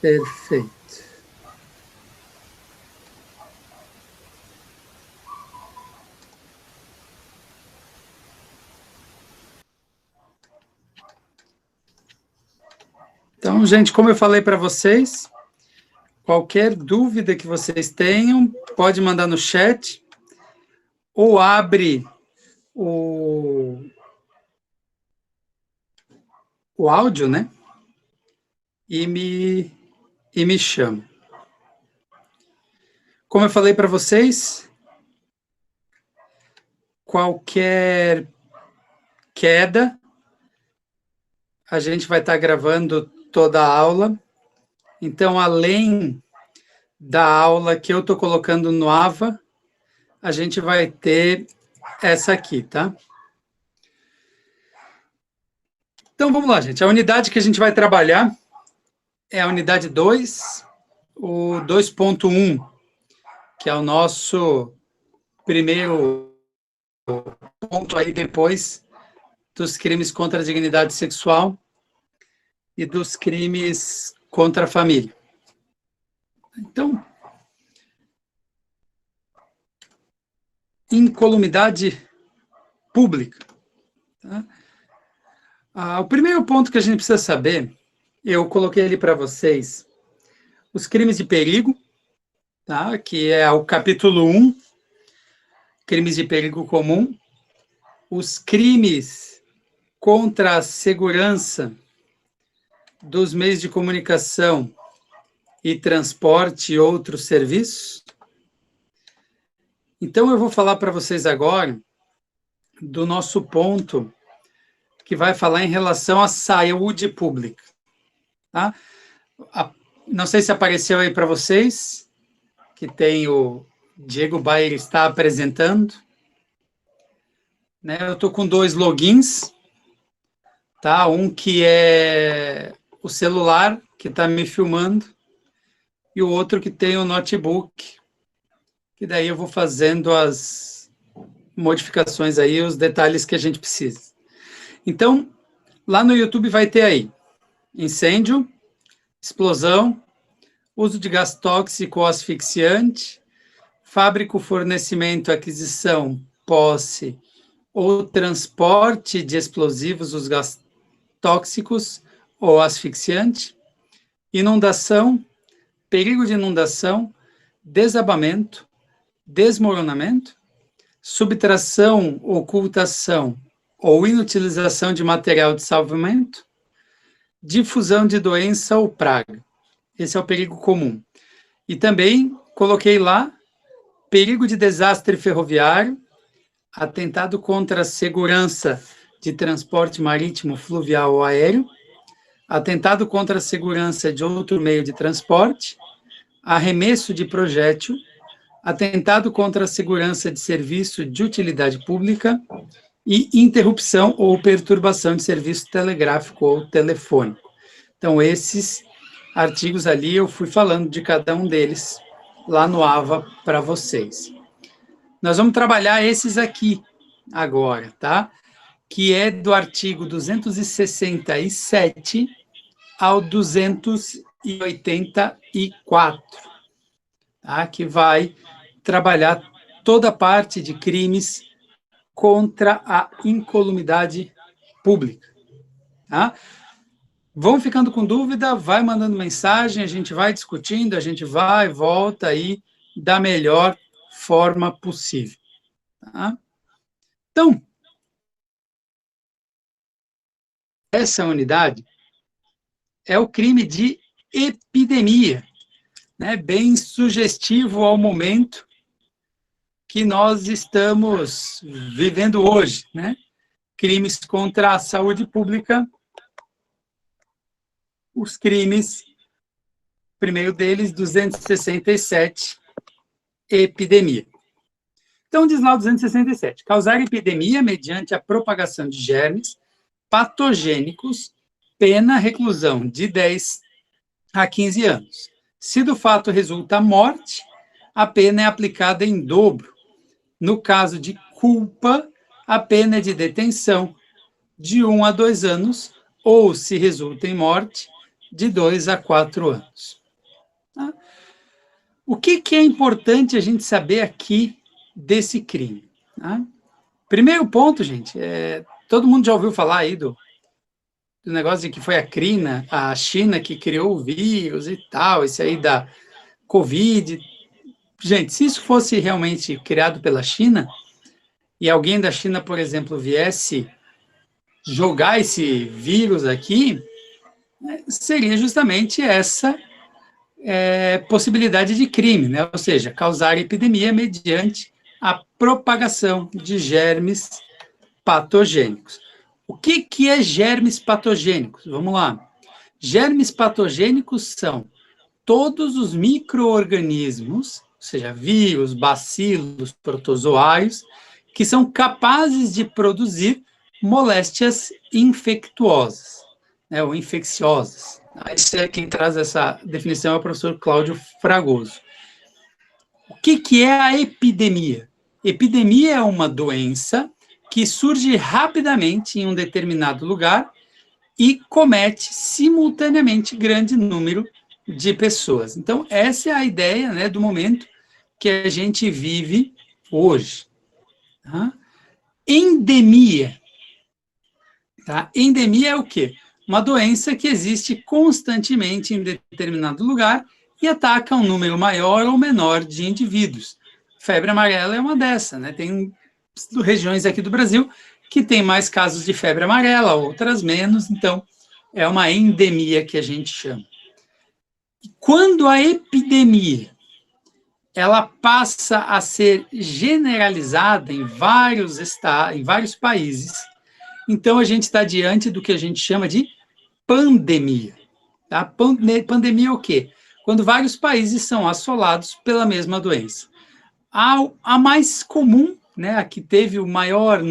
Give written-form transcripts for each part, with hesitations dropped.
Perfeito. Então, gente, como eu falei para vocês, qualquer dúvida que vocês tenham, pode mandar no chat, ou abre o áudio, né? E me chama. Como eu falei para vocês, qualquer queda, a gente vai estar gravando toda a aula. Então, além da aula que eu estou colocando no AVA, a gente vai ter essa aqui, tá? Então, vamos lá, gente. A unidade que a gente vai trabalhar é a unidade 2, o 2.1, que é o nosso primeiro ponto aí depois dos crimes contra a dignidade sexual e dos crimes contra a família. Então, incolumidade pública. Tá? O primeiro ponto que a gente precisa saber, eu coloquei ali para vocês, os crimes de perigo, tá? Que é o capítulo 1, crimes de perigo comum, os crimes contra a segurança dos meios de comunicação e transporte e outros serviços. Então, eu vou falar para vocês agora do nosso ponto que vai falar em relação à saúde pública. Tá? Não sei se apareceu aí para vocês, que tem o Diego Bayer está apresentando. Né? Eu estou com 2 logins, tá? Um que é o celular, que está me filmando, e o outro que tem o notebook, que daí eu vou fazendo as modificações aí, os detalhes que a gente precisa. Então, lá no YouTube vai ter aí incêndio, explosão, uso de gás tóxico ou asfixiante, fábrica, fornecimento, aquisição, posse ou transporte de explosivos, os gás tóxicos ou asfixiante, inundação, perigo de inundação, desabamento, desmoronamento, subtração, ocultação ou inutilização de material de salvamento, difusão de doença ou praga. Esse é o perigo comum. E também coloquei lá perigo de desastre ferroviário, atentado contra a segurança de transporte marítimo, fluvial ou aéreo, atentado contra a segurança de outro meio de transporte, arremesso de projétil, atentado contra a segurança de serviço de utilidade pública e interrupção ou perturbação de serviço telegráfico ou telefônico. Então, esses artigos ali, eu fui falando de cada um deles lá no AVA para vocês. Nós vamos trabalhar esses aqui agora, tá? Que é do artigo 267 ao 284, tá? Que vai trabalhar toda a parte de crimes contra a incolumidade pública, tá? Vão ficando com dúvida, vai mandando mensagem, a gente vai discutindo, a gente vai e volta aí da melhor forma possível. Tá? Então, essa unidade é o crime de epidemia, né? Bem sugestivo ao momento que nós estamos vivendo hoje, né? Crimes contra a saúde pública, os crimes, primeiro deles, 267, epidemia. Então, diz lá o 267, causar epidemia mediante a propagação de germes patogênicos, pena reclusão de 10 a 15 anos. Se do fato resulta morte, a pena é aplicada em dobro. No caso de culpa, a pena é de detenção de 1 a 2 anos, ou, se resulta em morte, de 2 a 4 anos. Tá? O que é importante a gente saber aqui desse crime? Tá? Primeiro ponto, gente, todo mundo já ouviu falar aí do negócio de que foi a China que criou o vírus e tal, esse aí da Covid. Gente, se isso fosse realmente criado pela China, e alguém da China, por exemplo, viesse jogar esse vírus aqui, seria justamente essa possibilidade de crime, né? Ou seja, causar epidemia mediante a propagação de germes patogênicos. O que é germes patogênicos? Vamos lá. Germes patogênicos são todos os micro-organismos, ou seja, vírus, bacilos, protozoários, que são capazes de produzir moléstias infectuosas, né, ou infecciosas. Isso é quem traz essa definição é o professor Cláudio Fragoso. O que é a epidemia? Epidemia é uma doença que surge rapidamente em um determinado lugar e comete simultaneamente grande número de pessoas. Então, essa é a ideia, né, do momento que a gente vive hoje. Tá? Endemia. Tá? Endemia é o quê? Uma doença que existe constantemente em determinado lugar e ataca um número maior ou menor de indivíduos. Febre amarela é uma dessa, né? Tem regiões aqui do Brasil que tem mais casos de febre amarela, outras menos, então é uma endemia que a gente chama. E quando a epidemia ela passa a ser generalizada em vários estados, em vários países, então a gente está diante do que a gente chama de pandemia. Tá? Pandemia é o quê? Quando vários países são assolados pela mesma doença. A mais comum, né, a que teve o maior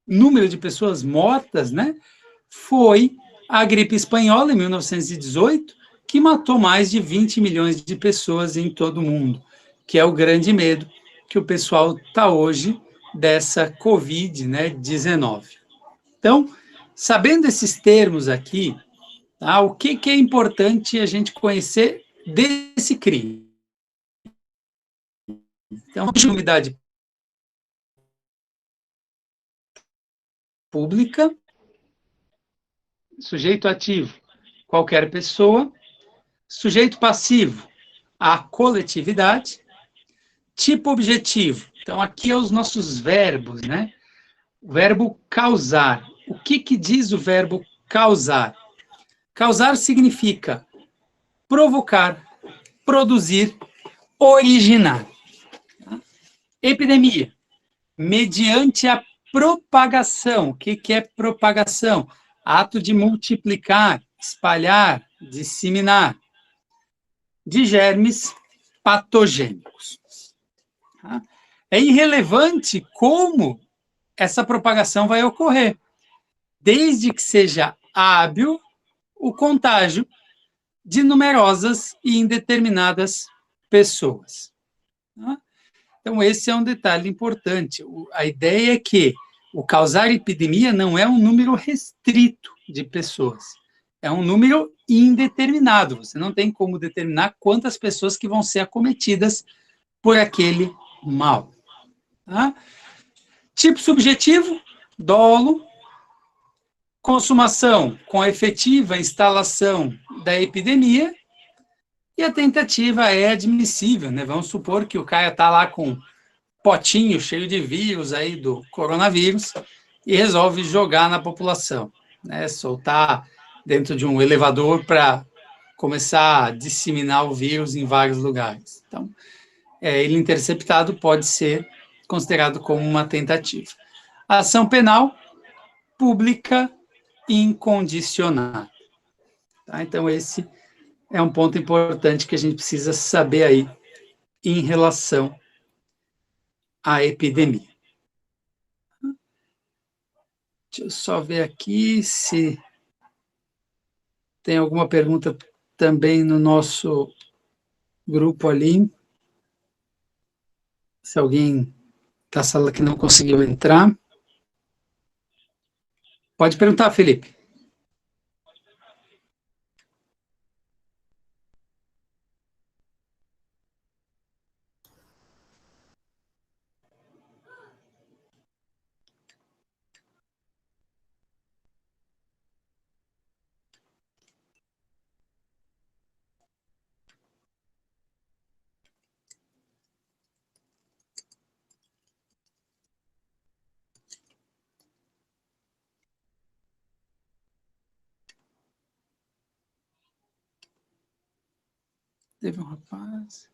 número de pessoas mortas, né, foi a gripe espanhola, em 1918, que matou mais de 20 milhões de pessoas em todo o mundo, que é o grande medo que o pessoal está hoje dessa Covid, né, 19. Então, sabendo esses termos aqui, tá, o que é importante a gente conhecer desse crime? Então, a umidade pública, sujeito ativo, qualquer pessoa, sujeito passivo, a coletividade, tipo objetivo. Então, aqui é os nossos verbos, né? O verbo causar. O que diz o verbo causar? Causar significa provocar, produzir, originar. Epidemia. Mediante a propagação. O que é propagação? Ato de multiplicar, espalhar, disseminar de germes patogênicos. É irrelevante como essa propagação vai ocorrer, desde que seja hábil o contágio de numerosas e indeterminadas pessoas. Então, esse é um detalhe importante. A ideia é que o causar epidemia não é um número restrito de pessoas, é um número indeterminado. Você não tem como determinar quantas pessoas que vão ser acometidas por aquele mal. Tá? Tipo subjetivo, dolo, consumação com a efetiva instalação da epidemia, e a tentativa é admissível, né? Vamos supor que o cara está lá com um potinho cheio de vírus aí do coronavírus e resolve jogar na população, né? Soltar dentro de um elevador para começar a disseminar o vírus em vários lugares. Então, ele interceptado pode ser considerado como uma tentativa. A ação penal pública incondicionada. Tá? Então, esse é um ponto importante que a gente precisa saber aí em relação à epidemia. Deixa eu só ver aqui se tem alguma pergunta também no nosso grupo ali. Se alguém da sala que não conseguiu entrar. Pode perguntar, Felipe. Teve um rapaz...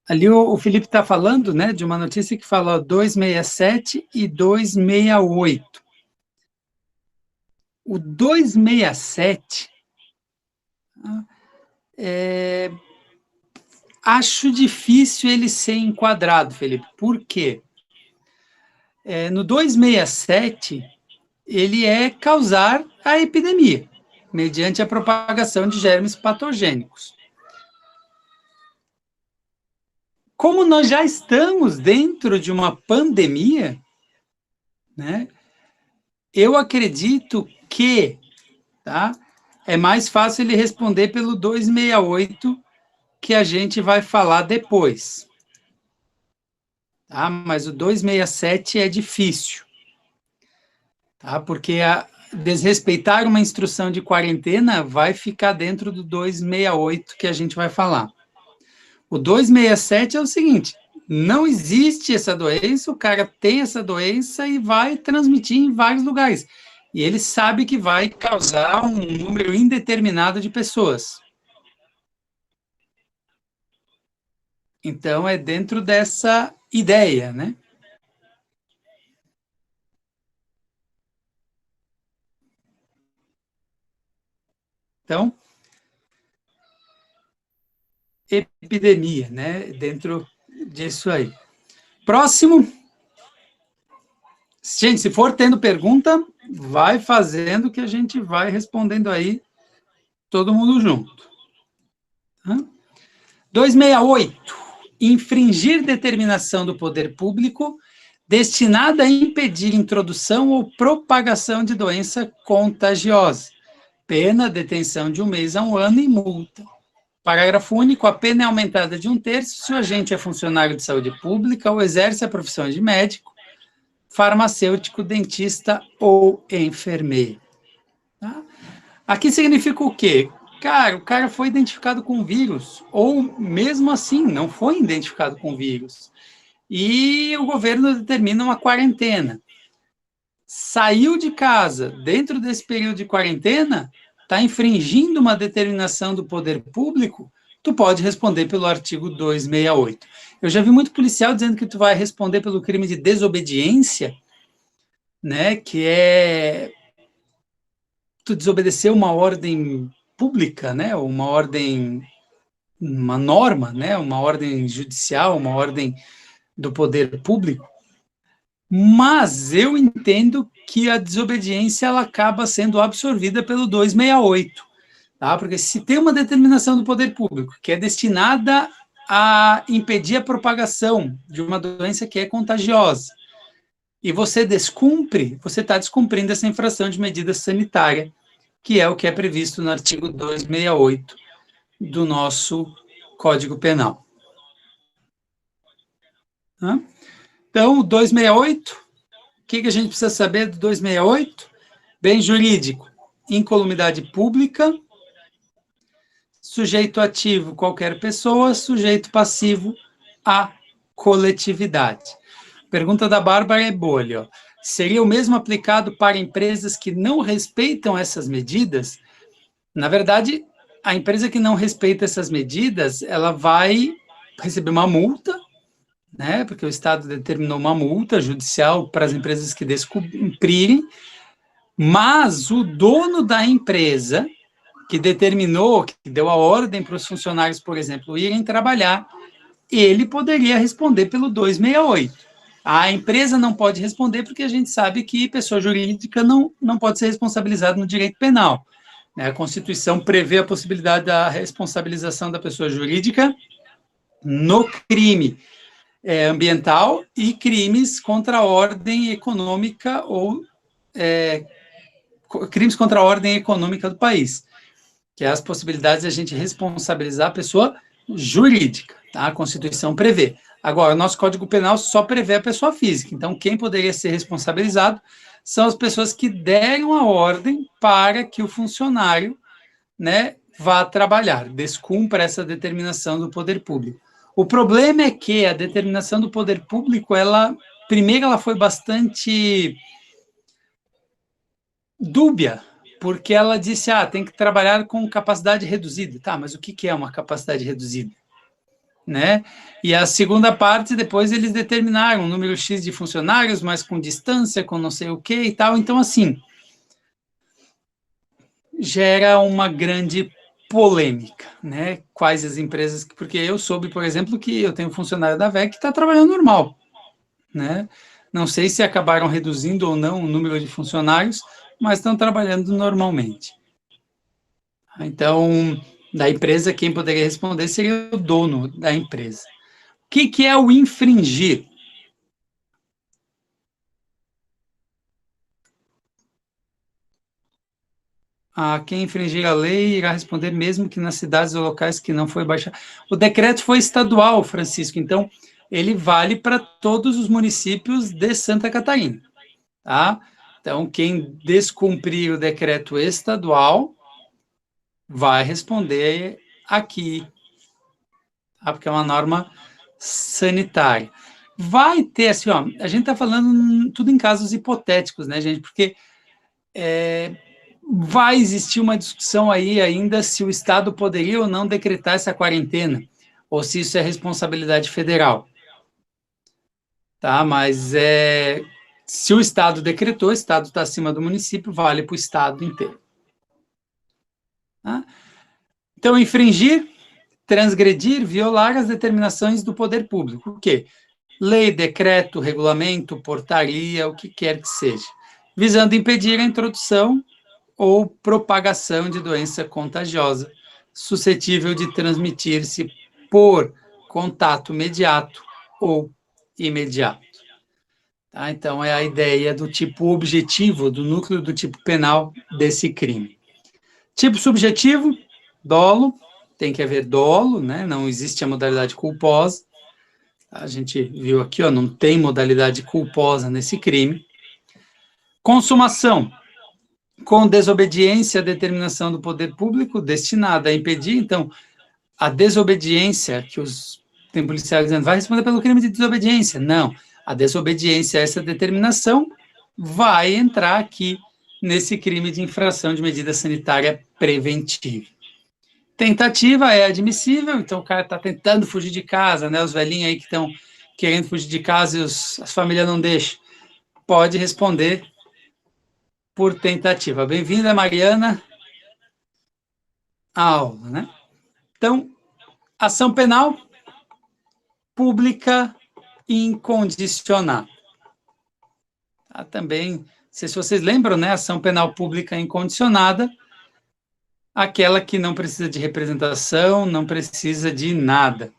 Ali o Felipe está falando, né, de uma notícia que fala 267 e 268. O 267, acho difícil ele ser enquadrado, Felipe. Por quê? No 267, ele é causar a epidemia, mediante a propagação de germes patogênicos. Como nós já estamos dentro de uma pandemia, né, eu acredito que, tá, é mais fácil ele responder pelo 268, que a gente vai falar depois. Tá? Mas o 267 é difícil, tá? Porque desrespeitar uma instrução de quarentena vai ficar dentro do 268 que a gente vai falar. O 267 é o seguinte: não existe essa doença, o cara tem essa doença e vai transmitir em vários lugares. E ele sabe que vai causar um número indeterminado de pessoas. Então, é dentro dessa ideia, né? Então, epidemia, né? Dentro disso aí. Próximo. Gente, se for tendo pergunta, vai fazendo que a gente vai respondendo aí, todo mundo junto. 268. Infringir determinação do poder público destinada a impedir introdução ou propagação de doença contagiosa. Pena, detenção de 1 mês a 1 ano e multa. Parágrafo único. A pena é aumentada de 1/3 se o agente é funcionário de saúde pública ou exerce a profissão de médico, farmacêutico, dentista ou enfermeiro. Tá? Aqui significa o quê? Cara, o cara foi identificado com vírus, ou mesmo assim, não foi identificado com vírus. E o governo determina uma quarentena. Saiu de casa, dentro desse período de quarentena, está infringindo uma determinação do poder público, tu pode responder pelo artigo 268. Eu já vi muito policial dizendo que tu vai responder pelo crime de desobediência, né, que é tu desobedecer uma ordem pública, né, uma ordem, uma norma, né, uma ordem judicial, uma ordem do poder público. Mas eu entendo que a desobediência ela acaba sendo absorvida pelo 268, tá? Porque se tem uma determinação do poder público que é destinada a impedir a propagação de uma doença que é contagiosa, e você descumpre, você está descumprindo essa infração de medida sanitária, que é o que é previsto no artigo 268 do nosso Código Penal. Então, o 268, o que a gente precisa saber do 268? Bem jurídico, incolumidade pública, sujeito ativo, qualquer pessoa, sujeito passivo, a coletividade. Pergunta da Bárbara é boa ali, ó. Seria o mesmo aplicado para empresas que não respeitam essas medidas? Na verdade, a empresa que não respeita essas medidas, ela vai receber uma multa, né, porque o Estado determinou uma multa judicial para as empresas que descumprirem, mas o dono da empresa que determinou, que deu a ordem para os funcionários, por exemplo, irem trabalhar, ele poderia responder pelo 268. A empresa não pode responder porque a gente sabe que pessoa jurídica não pode ser responsabilizada no direito penal. A Constituição prevê a possibilidade da responsabilização da pessoa jurídica no crime ambiental e crimes contra a ordem econômica ou crimes contra a ordem econômica do país, que é as possibilidades de a gente responsabilizar a pessoa jurídica, tá? A Constituição prevê. Agora, o nosso Código Penal só prevê a pessoa física, então quem poderia ser responsabilizado são as pessoas que deram a ordem para que o funcionário, né, vá trabalhar, descumpra essa determinação do poder público. O problema é que a determinação do poder público, primeiro, ela foi bastante dúbia, porque ela disse, tem que trabalhar com capacidade reduzida. Tá, mas o que é uma capacidade reduzida? Né? E a segunda parte, depois eles determinaram um número X de funcionários, mas com distância, com não sei o que e tal. Então, assim, gera uma grande polêmica, né? Quais as empresas... Porque eu soube, por exemplo, que eu tenho um funcionário da VEC que está trabalhando normal, né? Não sei se acabaram reduzindo ou não o número de funcionários, mas estão trabalhando normalmente. Então, da empresa, quem poderia responder seria o dono da empresa. O que é o infringir? Quem infringir a lei irá responder mesmo que nas cidades ou locais que não foi baixado. O decreto foi estadual, Francisco, então ele vale para todos os municípios de Santa Catarina, tá? Então, quem descumprir o decreto estadual vai responder aqui, tá? Porque é uma norma sanitária. Vai ter, assim, a gente está falando tudo em casos hipotéticos, né, gente? Porque vai existir uma discussão aí ainda se o Estado poderia ou não decretar essa quarentena, ou se isso é responsabilidade federal. Tá? Mas se o Estado decretou, o Estado está acima do município, vale para o Estado inteiro. Tá? Então, infringir, transgredir, violar as determinações do poder público. O quê? Lei, decreto, regulamento, portaria, o que quer que seja, visando impedir a introdução ou propagação de doença contagiosa, suscetível de transmitir-se por contato imediato ou imediato. Tá? Então, é a ideia do tipo objetivo, do núcleo do tipo penal desse crime. Tipo subjetivo, dolo, tem que haver dolo, né? Não existe a modalidade culposa. A gente viu aqui, não tem modalidade culposa nesse crime. Consumação, com desobediência à determinação do poder público destinada a impedir, então, a desobediência, que tem policiais dizendo, vai responder pelo crime de desobediência. Não, a desobediência a essa determinação vai entrar aqui nesse crime de infração de medida sanitária preventiva. Tentativa é admissível, então o cara está tentando fugir de casa, né? Os velhinhos aí que estão querendo fugir de casa e as famílias não deixam. Pode responder por tentativa. Bem-vinda, Mariana, à aula, né? Então, ação penal pública incondicionada. Também, não sei se vocês lembram, né? Ação penal pública incondicionada, aquela que não precisa de representação, não precisa de nada.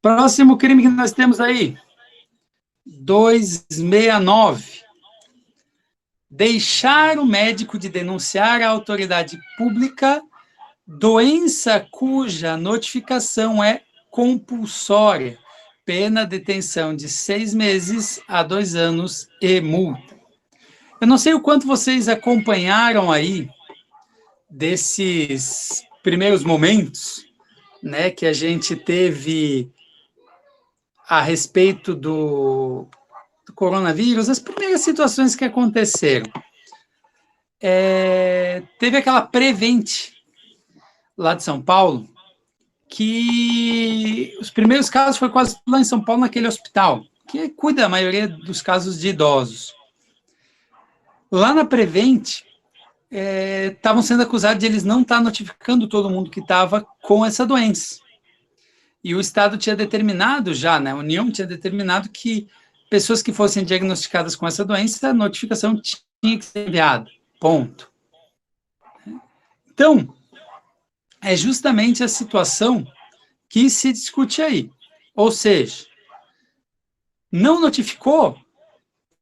Próximo crime que nós temos aí, 269. Deixar o médico de denunciar à autoridade pública doença cuja notificação é compulsória, pena detenção de 6 meses a 2 anos e multa. Eu não sei o quanto vocês acompanharam aí desses primeiros momentos, né, que a gente teve a respeito do coronavírus, as primeiras situações que aconteceram. Teve aquela Prevent lá de São Paulo, que os primeiros casos foi quase lá em São Paulo, naquele hospital, que cuida da maioria dos casos de idosos. Lá na Prevent, estavam sendo acusados de eles não estar notificando todo mundo que estava com essa doença. E o Estado tinha determinado já, né, a União tinha determinado que pessoas que fossem diagnosticadas com essa doença, a notificação tinha que ser enviada. Ponto. Então, é justamente a situação que se discute aí. Ou seja, não notificou,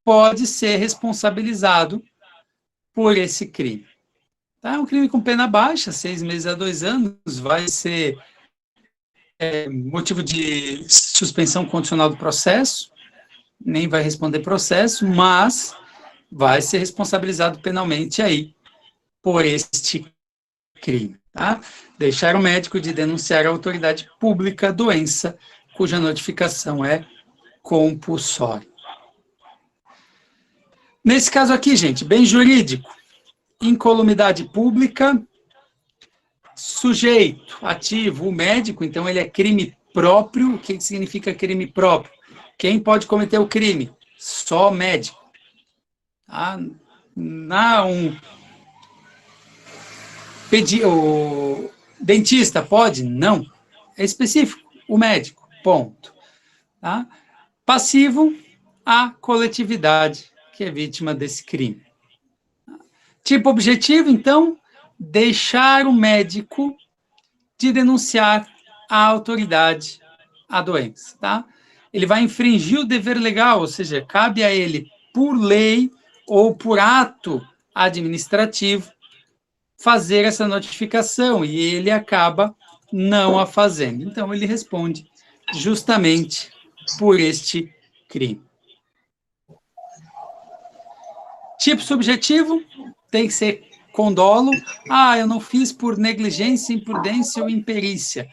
pode ser responsabilizado por esse crime. Tá? É um crime com pena baixa, 6 meses a 2 anos, vai ser motivo de suspensão condicional do processo, nem vai responder processo, mas vai ser responsabilizado penalmente aí por este crime, tá? Deixar o médico de denunciar à autoridade pública a doença cuja notificação é compulsória. Nesse caso aqui, gente, bem jurídico, incolumidade pública, sujeito ativo, o médico, então ele é crime próprio. O que significa crime próprio? Quem pode cometer o crime? Só médico. Ah, não, o dentista pode? Não. É específico, o médico, ponto. Tá? Passivo, a coletividade que é vítima desse crime. Tipo objetivo, então, deixar o médico de denunciar à autoridade a doença, tá? Ele vai infringir o dever legal, ou seja, cabe a ele, por lei ou por ato administrativo, fazer essa notificação, e ele acaba não a fazendo. Então, ele responde justamente por este crime. Tipo subjetivo, tem que ser com dolo. Ah, eu não fiz por negligência, imprudência ou imperícia.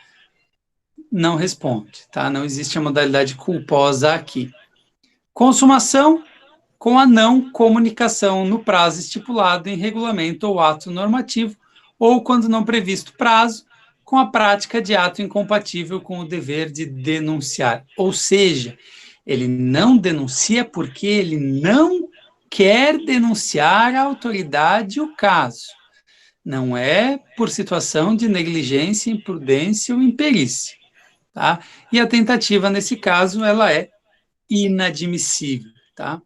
Não responde, tá? Não existe a modalidade culposa aqui. Consumação, com a não comunicação no prazo estipulado em regulamento ou ato normativo, ou, quando não previsto prazo, com a prática de ato incompatível com o dever de denunciar. Ou seja, ele não denuncia porque ele não quer denunciar à autoridade o caso. Não é por situação de negligência, imprudência ou imperícia. Tá? E a tentativa, nesse caso, ela é inadmissível. Tá?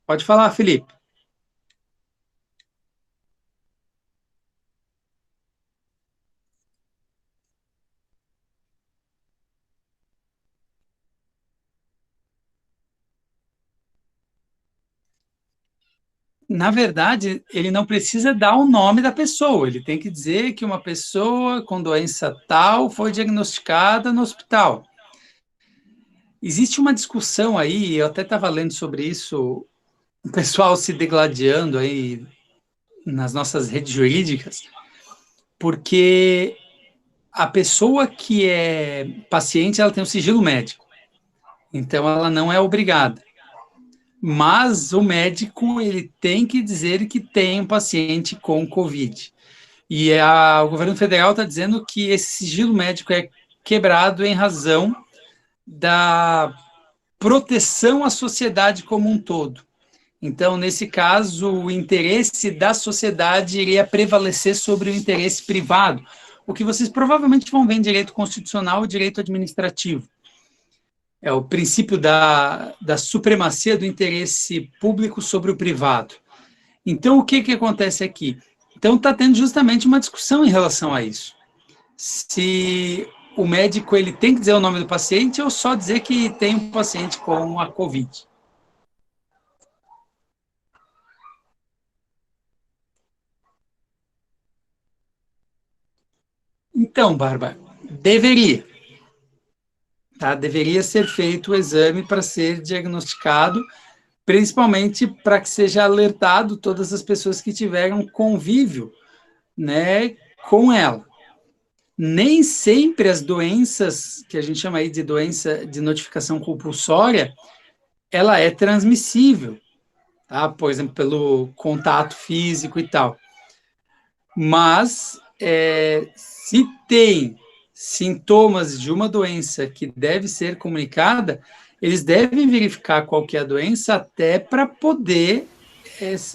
Pode falar, Felipe. Na verdade, ele não precisa dar o nome da pessoa, ele tem que dizer que uma pessoa com doença tal foi diagnosticada no hospital. Existe uma discussão aí, eu até estava lendo sobre isso, o pessoal se degladiando aí nas nossas redes jurídicas, porque a pessoa que é paciente, ela tem um sigilo médico, então ela não é obrigada. Mas o médico, ele tem que dizer que tem um paciente com Covid. E o governo federal está dizendo que esse sigilo médico é quebrado em razão da proteção à sociedade como um todo. Então, nesse caso, o interesse da sociedade iria prevalecer sobre o interesse privado, o que vocês provavelmente vão ver em direito constitucional e direito administrativo. É o princípio da supremacia do interesse público sobre o privado. Então, o que acontece aqui? Então, está tendo justamente uma discussão em relação a isso. Se o médico ele tem que dizer o nome do paciente ou só dizer que tem um paciente com a Covid. Então, Bárbara, deveria. Tá? Deveria ser feito o exame para ser diagnosticado, principalmente para que seja alertado todas as pessoas que tiveram convívio, né, com ela. Nem sempre as doenças, que a gente chama aí de doença de notificação compulsória, ela é transmissível, tá? Por exemplo, pelo contato físico e tal. Mas, se tem sintomas de uma doença que deve ser comunicada, eles devem verificar qual que é a doença até para poder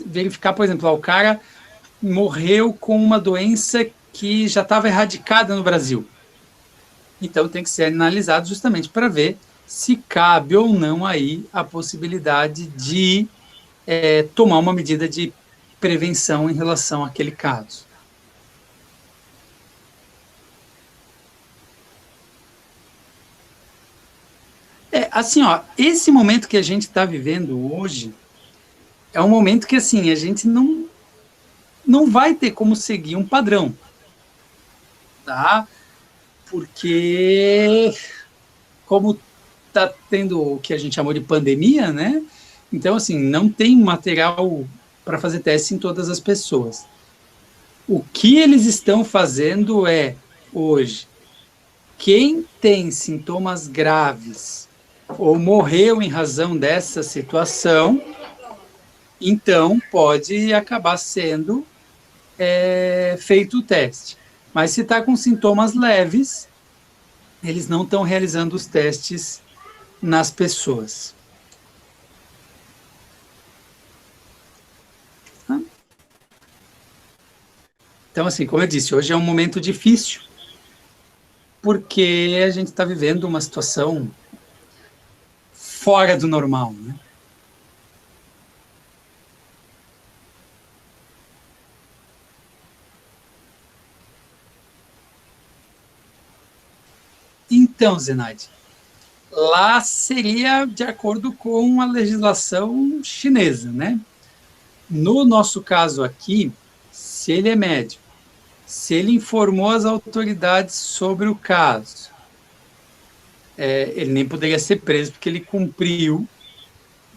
verificar, por exemplo, o cara morreu com uma doença que já estava erradicada no Brasil. Então, tem que ser analisado justamente para ver se cabe ou não aí a possibilidade de tomar uma medida de prevenção em relação àquele caso. Assim, ó, esse momento que a gente está vivendo hoje é um momento que, assim, a gente não vai ter como seguir um padrão, tá? Porque, como está tendo o que a gente chamou de pandemia, né? Então, assim, não tem material para fazer teste em todas as pessoas. O que eles estão fazendo é, hoje, quem tem sintomas graves ou morreu em razão dessa situação, então pode acabar sendo feito o teste. Mas se está com sintomas leves, eles não estão realizando os testes nas pessoas. Então, assim, como eu disse, hoje é um momento difícil, porque a gente está vivendo uma situação fora do normal, né? Então, Zenaide, lá seria de acordo com a legislação chinesa, né? No nosso caso aqui, se ele é médico, se ele informou as autoridades sobre o caso, ele nem poderia ser preso porque ele cumpriu,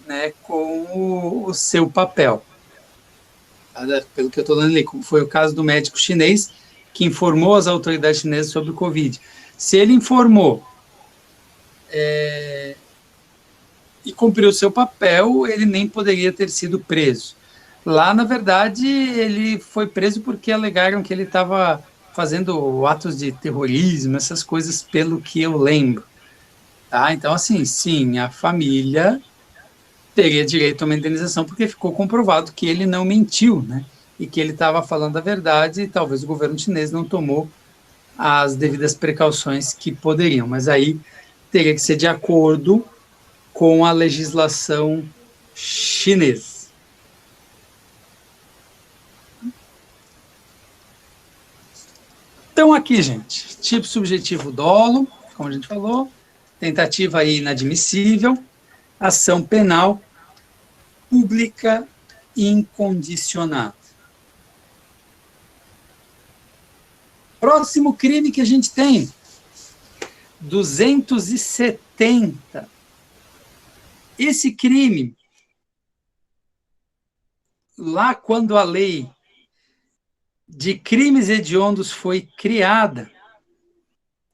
né, com o seu papel. Pelo que eu estou dando ali, como foi o caso do médico chinês que informou as autoridades chinesas sobre o Covid. Se ele informou e cumpriu o seu papel, ele nem poderia ter sido preso. Lá, na verdade, ele foi preso porque alegaram que ele estava fazendo atos de terrorismo, essas coisas, pelo que eu lembro. Tá? Então, assim, sim, a família teria direito a uma indenização porque ficou comprovado que ele não mentiu, né? E que ele estava falando a verdade e talvez o governo chinês não tomou as devidas precauções que poderiam. Mas aí teria que ser de acordo com a legislação chinesa. Então, aqui, gente, tipo subjetivo dolo, como a gente falou, tentativa inadmissível, ação penal pública incondicionada. Próximo crime que a gente tem, 270. Esse crime, lá quando a lei de crimes hediondos foi criada,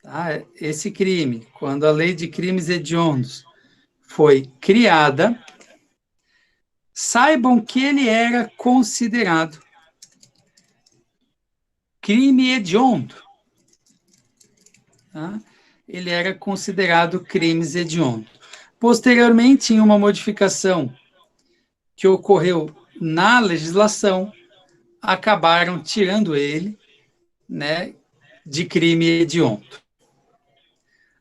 tá? Esse crime, quando a lei de crimes hediondos foi criada, saibam que ele era considerado crime hediondo. Tá? Ele era considerado crimes hediondos. Posteriormente, em uma modificação que ocorreu na legislação, acabaram tirando ele, né, de crime hediondo.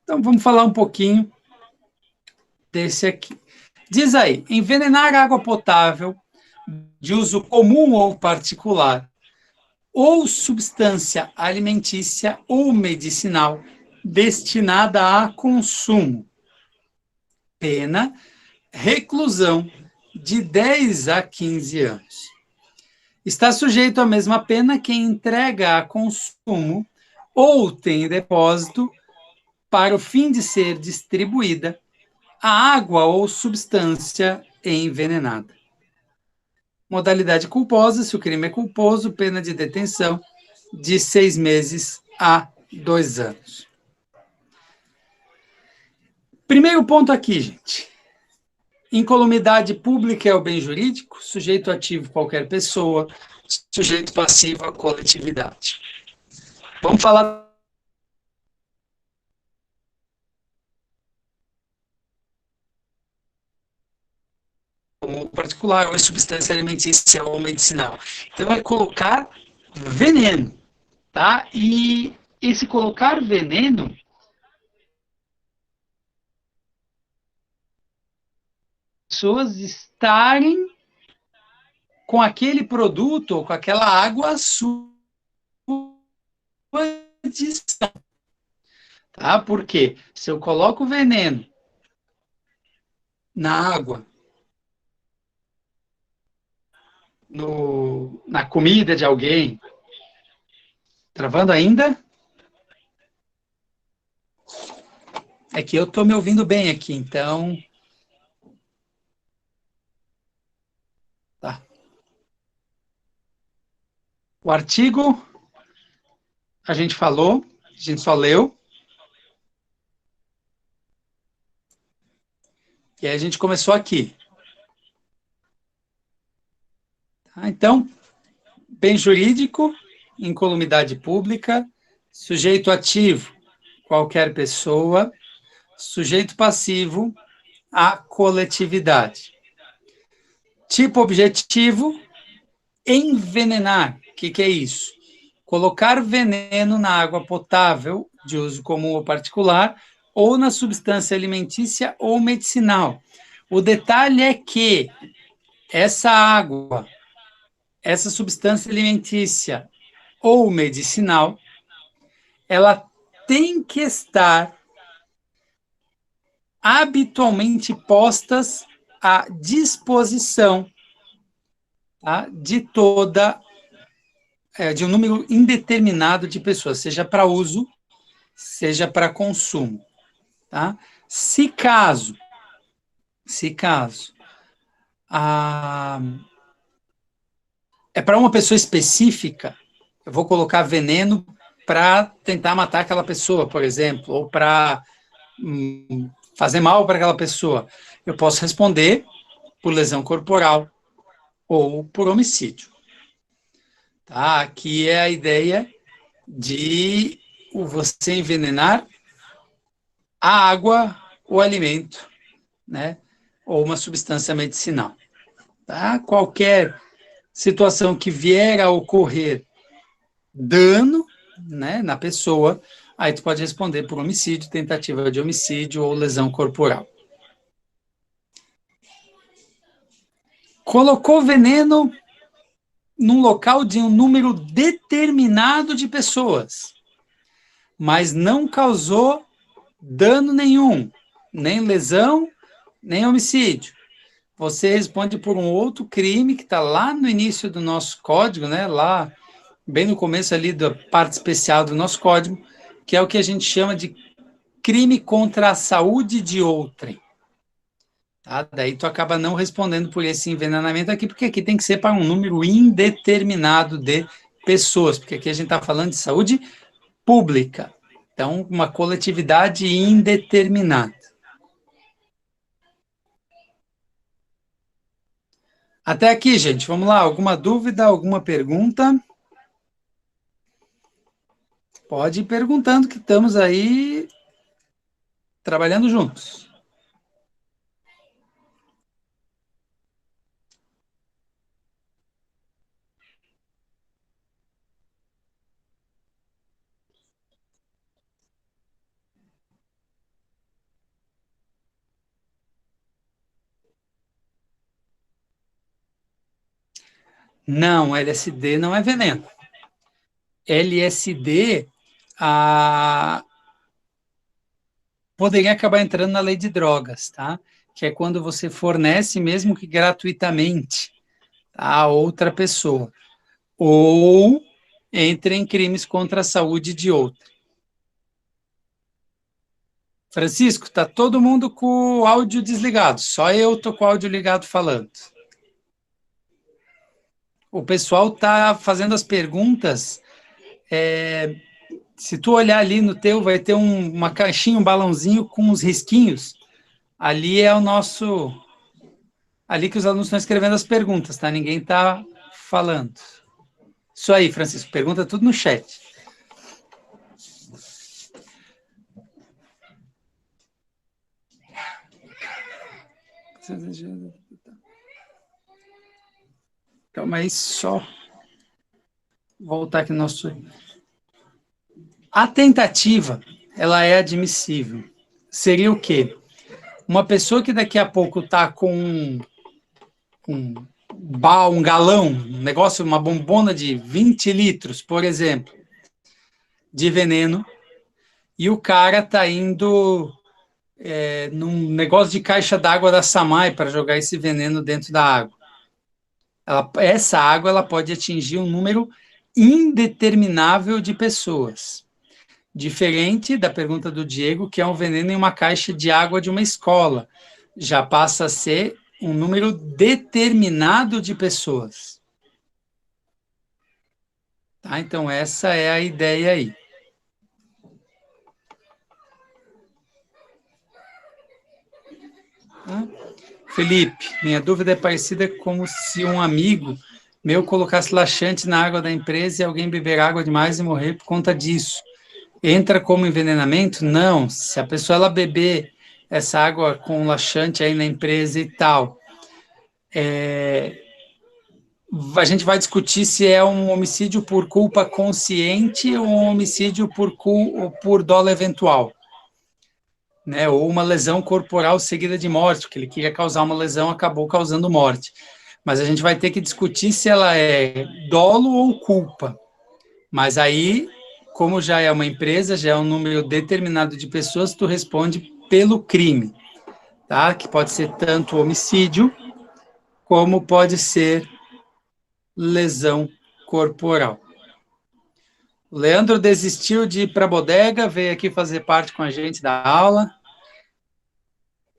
Então, vamos falar um pouquinho desse aqui. Diz aí, envenenar água potável de uso comum ou particular, ou substância alimentícia ou medicinal destinada a consumo. Pena, reclusão de 10 a 15 anos. Está sujeito à mesma pena quem entrega a consumo ou tem em depósito para o fim de ser distribuída a água ou substância envenenada. Modalidade culposa, se o crime é culposo, pena de detenção de 6 meses a 2 anos. Primeiro ponto aqui, gente. Incolumidade pública é o bem jurídico, sujeito ativo qualquer pessoa, sujeito passivo a coletividade. Vamos falar como particular, ou substância alimentícia ou medicinal. Então, vai colocar veneno, tá? E esse colocar veneno pessoas estarem com aquele produto ou com aquela água à sua disposição. Tá? Porque se eu coloco veneno na água, na comida de alguém, travando ainda? É que eu estou me ouvindo bem aqui, então... Tá. O artigo, a gente falou, a gente só leu. E aí a gente começou aqui. Tá? Então, bem jurídico, incolumidade pública, sujeito ativo, qualquer pessoa, sujeito passivo, a coletividade. Tipo objetivo, envenenar. O que é isso? Colocar veneno na água potável, de uso comum ou particular, ou na substância alimentícia ou medicinal. O detalhe é que essa água, essa substância alimentícia ou medicinal, ela tem que estar habitualmente postas à disposição, tá, de um número indeterminado de pessoas, seja para uso, seja para consumo. Tá? Se caso, é para uma pessoa específica, eu vou colocar veneno para tentar matar aquela pessoa, por exemplo, ou para fazer mal para aquela pessoa. Eu posso responder por lesão corporal ou por homicídio. Tá? Aqui é a ideia de você envenenar a água, o alimento, né? Ou uma substância medicinal. Tá? Qualquer situação que vier a ocorrer dano, né, na pessoa, aí tu pode responder por homicídio, tentativa de homicídio ou lesão corporal. Colocou veneno num local de um número determinado de pessoas, mas não causou dano nenhum, nem lesão, nem homicídio. Você responde por um outro crime que está lá no início do nosso código, né? Lá, bem no começo ali da parte especial do nosso código, que é o que a gente chama de crime contra a saúde de outrem. Tá? Daí tu acaba não respondendo por esse envenenamento aqui, porque aqui tem que ser para um número indeterminado de pessoas, porque aqui a gente está falando de saúde pública. Então, uma coletividade indeterminada. Até aqui, gente, vamos lá. Alguma dúvida, alguma pergunta? Pode ir perguntando, que estamos aí trabalhando juntos. Não, LSD não é veneno. LSD poderia acabar entrando na lei de drogas, tá? Que é quando você fornece, mesmo que gratuitamente, a outra pessoa. Ou entra em crimes contra a saúde de outra. Francisco, tá todo mundo com o áudio desligado, só eu tô com o áudio ligado falando. O pessoal tá fazendo as perguntas. Se tu olhar ali no teu, vai ter uma caixinha, um balãozinho com uns risquinhos. Ali é o nosso... Ali que os alunos estão escrevendo as perguntas, tá? Ninguém tá falando. Isso aí, Francisco, pergunta tudo no chat. Calma aí, só voltar aqui no nosso... A tentativa, ela é admissível. Seria o quê? Uma pessoa que daqui a pouco está com um galão, um negócio, uma bombona de 20 litros, por exemplo, de veneno, e o cara está indo num negócio de caixa d'água da Samai para jogar esse veneno dentro da água. Essa água ela pode atingir um número indeterminável de pessoas. Diferente da pergunta do Diego, que é um veneno em uma caixa de água de uma escola. Já passa a ser um número determinado de pessoas. Tá? Então, essa é a ideia aí. Tá? Felipe, minha dúvida é parecida como se um amigo meu colocasse laxante na água da empresa e alguém beber água demais e morrer por conta disso. Entra como envenenamento? Não. Se a pessoa ela beber essa água com laxante aí na empresa e tal, a gente vai discutir se é um homicídio por culpa consciente ou um homicídio por dolo eventual, né? Ou uma lesão corporal seguida de morte, porque ele queria causar uma lesão, acabou causando morte. Mas a gente vai ter que discutir se ela é dolo ou culpa. Mas aí, como já é uma empresa, já é um número determinado de pessoas, tu responde pelo crime, tá? Que pode ser tanto homicídio, como pode ser lesão corporal. O Leandro desistiu de ir para a bodega, veio aqui fazer parte com a gente da aula.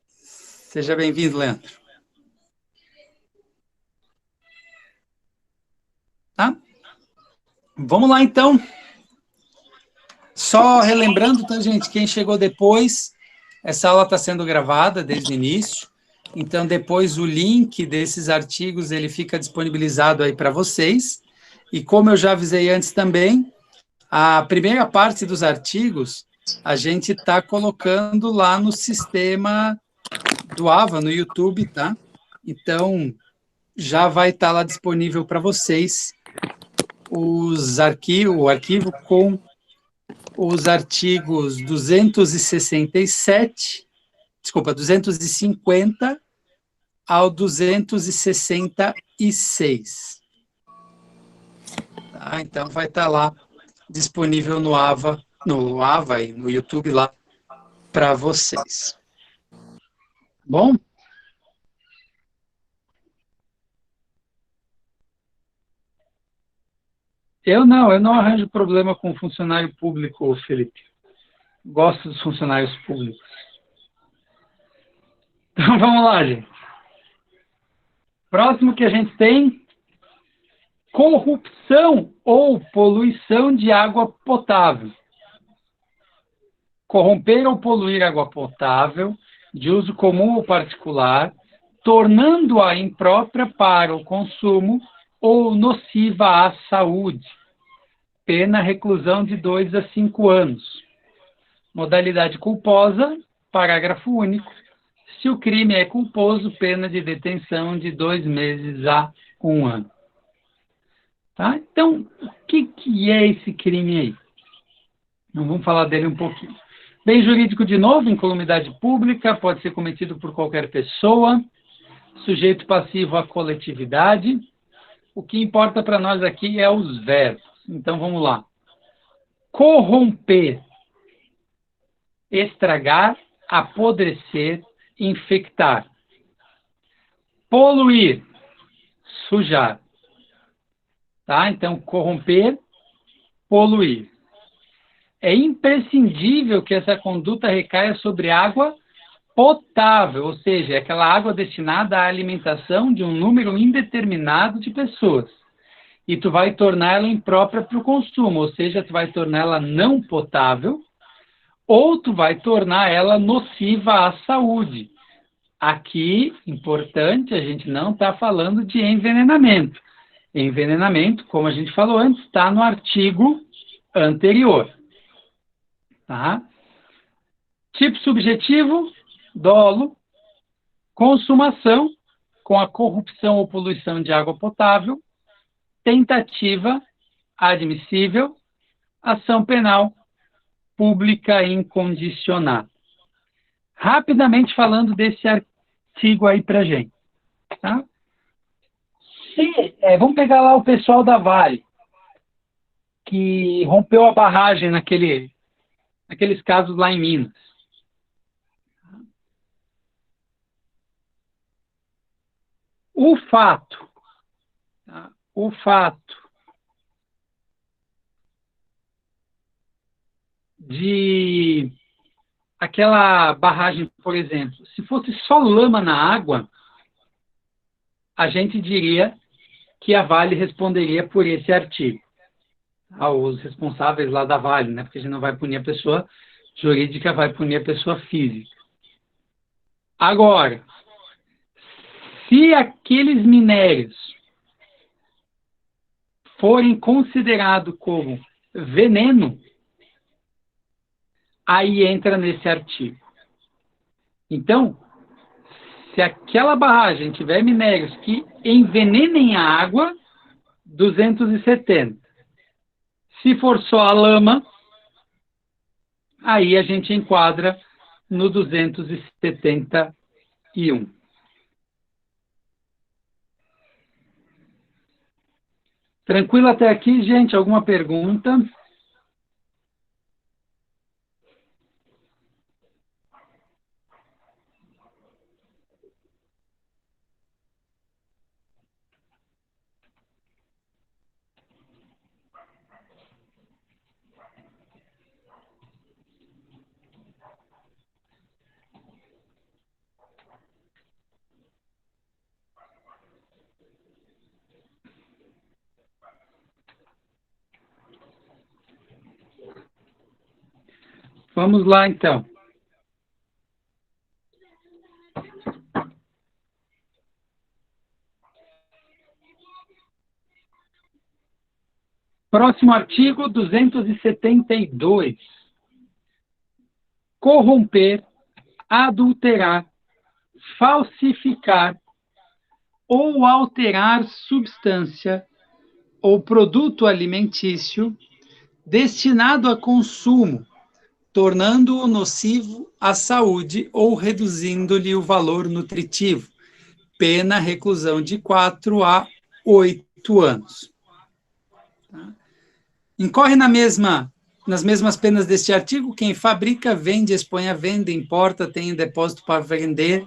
Seja bem-vindo, Leandro. Tá? Vamos lá, então. Só relembrando, tá, gente, quem chegou depois, essa aula está sendo gravada desde o início, então depois o link desses artigos ele fica disponibilizado aí para vocês, e como eu já avisei antes também, a primeira parte dos artigos a gente está colocando lá no sistema do AVA, no YouTube, tá? Então, já vai estar lá disponível para vocês o arquivo com os artigos 250 ao 266. Tá? Então, vai estar lá disponível no AVA e no YouTube lá para vocês. Bom? Eu não arranjo problema com funcionário público, Felipe. Gosto dos funcionários públicos. Então, vamos lá, gente. Próximo que a gente tem, corrupção ou poluição de água potável. Corromper ou poluir água potável, de uso comum ou particular, tornando-a imprópria para o consumo ou nociva à saúde. Pena reclusão de 2 a 5 anos. Modalidade culposa, parágrafo único. Se o crime é culposo, pena de detenção de 2 meses a 1 ano. Tá? Então, o que é esse crime aí? Então, vamos falar dele um pouquinho. Bem jurídico, de novo, incolumidade pública, pode ser cometido por qualquer pessoa, sujeito passivo à coletividade. O que importa para nós aqui é os verbos. Então, vamos lá. Corromper, estragar, apodrecer, infectar. Poluir, sujar. Tá? Então, corromper, poluir. É imprescindível que essa conduta recaia sobre água potável, ou seja, é aquela água destinada à alimentação de um número indeterminado de pessoas. E tu vai torná-la imprópria para o consumo, ou seja, tu vai torná-la não potável, ou tu vai tornar ela nociva à saúde. Aqui, importante, a gente não está falando de envenenamento. Envenenamento, como a gente falou antes, está no artigo anterior. Tá? Tipo subjetivo, dolo, consumação, com a corrupção ou poluição de água potável, tentativa, admissível, ação penal, pública incondicionada. Rapidamente falando desse artigo aí pra gente. Tá? Vamos pegar lá o pessoal da Vale, que rompeu a barragem naqueles casos lá em Minas. O fato de aquela barragem, por exemplo, se fosse só lama na água, a gente diria que a Vale responderia por esse artigo. Os responsáveis lá da Vale, né? Porque a gente não vai punir a pessoa jurídica, vai punir a pessoa física. Agora, se aqueles minérios forem considerados como veneno, aí entra nesse artigo. Então, se aquela barragem tiver minérios que envenenem a água, 270. Se for só a lama, aí a gente enquadra no 271. Tranquilo até aqui, gente? Alguma pergunta? Vamos lá, então. Próximo artigo, 272. Corromper, adulterar, falsificar ou alterar substância ou produto alimentício destinado a consumo, tornando-o nocivo à saúde ou reduzindo-lhe o valor nutritivo. Pena reclusão de 4 a 8 anos. Incorre nas mesmas penas deste artigo quem fabrica, vende, expõe à venda, importa, tem em depósito para vender,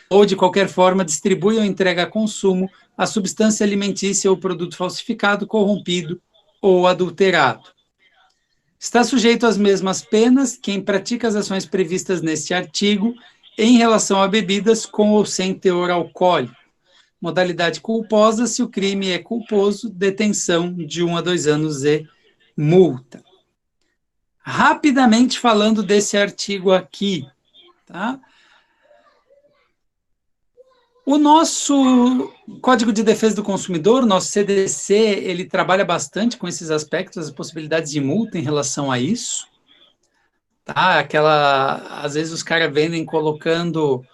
ou de qualquer forma distribui ou entrega a consumo a substância alimentícia ou produto falsificado, corrompido ou adulterado. Está sujeito às mesmas penas quem pratica as ações previstas neste artigo em relação a bebidas com ou sem teor alcoólico. Modalidade culposa, se o crime é culposo, detenção de 1 a 2 anos e multa. Rapidamente falando desse artigo aqui, tá? O nosso Código de Defesa do Consumidor, nosso CDC, ele trabalha bastante com esses aspectos, as possibilidades de multa em relação a isso. Tá? Às vezes os caras vendem colocando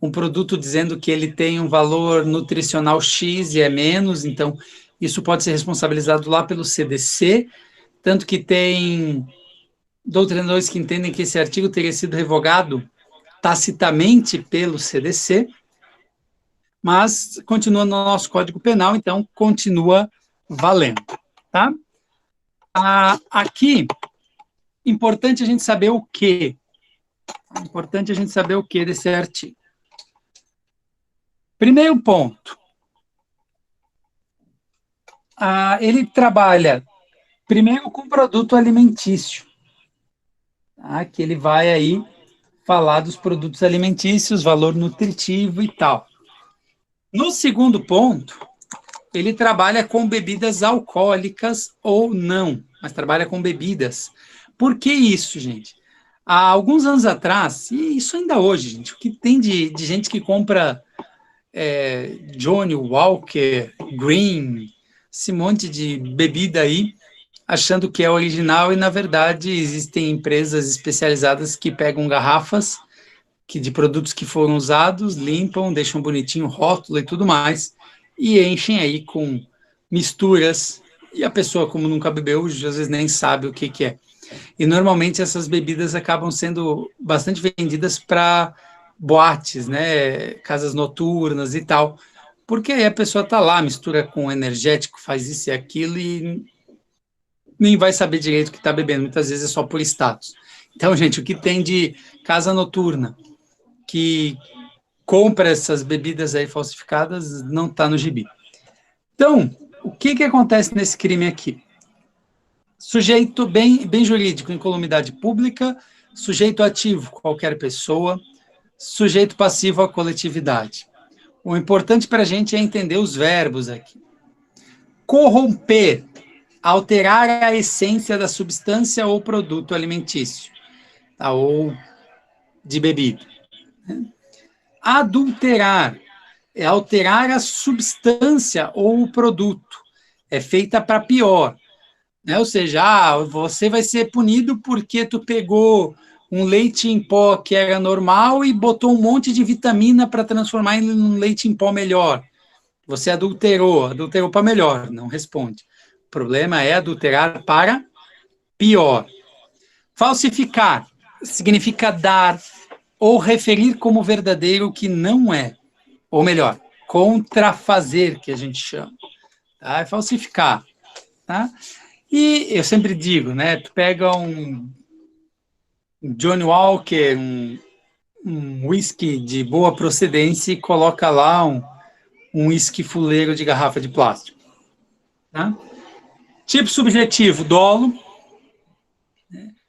um produto dizendo que ele tem um valor nutricional X e é menos, então isso pode ser responsabilizado lá pelo CDC, tanto que tem doutrinadores que entendem que esse artigo teria sido revogado tacitamente pelo CDC, mas continua no nosso Código Penal, então continua valendo, tá? Aqui, importante a gente saber o quê? Importante a gente saber o que desse artigo. Primeiro ponto. Ele trabalha primeiro com produto alimentício, tá? Que ele vai aí falar dos produtos alimentícios, valor nutritivo e tal. No segundo ponto, ele trabalha com bebidas alcoólicas ou não, mas trabalha com bebidas. Por que isso, gente? Há alguns anos atrás, e isso ainda hoje, gente, o que tem de gente que compra Johnny Walker, Green, esse monte de bebida aí, achando que é original, e na verdade existem empresas especializadas que pegam garrafas de produtos que foram usados, limpam, deixam bonitinho o rótulo e tudo mais, e enchem aí com misturas, e a pessoa, como nunca bebeu, às vezes nem sabe o que é. E normalmente essas bebidas acabam sendo bastante vendidas para boates, né, casas noturnas e tal, porque aí a pessoa está lá, mistura com energético, faz isso e aquilo, e nem vai saber direito o que está bebendo, muitas vezes é só por status. Então, gente, o que tem de casa noturna que compra essas bebidas aí falsificadas não está no gibi. Então, o que acontece nesse crime aqui? Sujeito bem jurídico, incolumidade pública, sujeito ativo, qualquer pessoa, sujeito passivo, a coletividade. O importante para a gente é entender os verbos aqui. Corromper. alterar a essência da substância ou produto alimentício, tá? Ou de bebida. Adulterar é alterar a substância ou o produto. É feita para pior. Né? Ou seja, você vai ser punido porque tu pegou um leite em pó que era normal e botou um monte de vitamina para transformar ele num leite em pó melhor. Você adulterou para melhor, não responde. O problema é adulterar para pior. Falsificar significa dar ou referir como verdadeiro o que não é. Ou melhor, contrafazer, que a gente chama. Tá? É falsificar. Tá? E eu sempre digo, né? Tu pega um Johnny Walker, um whisky de boa procedência e coloca lá um whisky fuleiro de garrafa de plástico. Tá? Tipo subjetivo, dolo.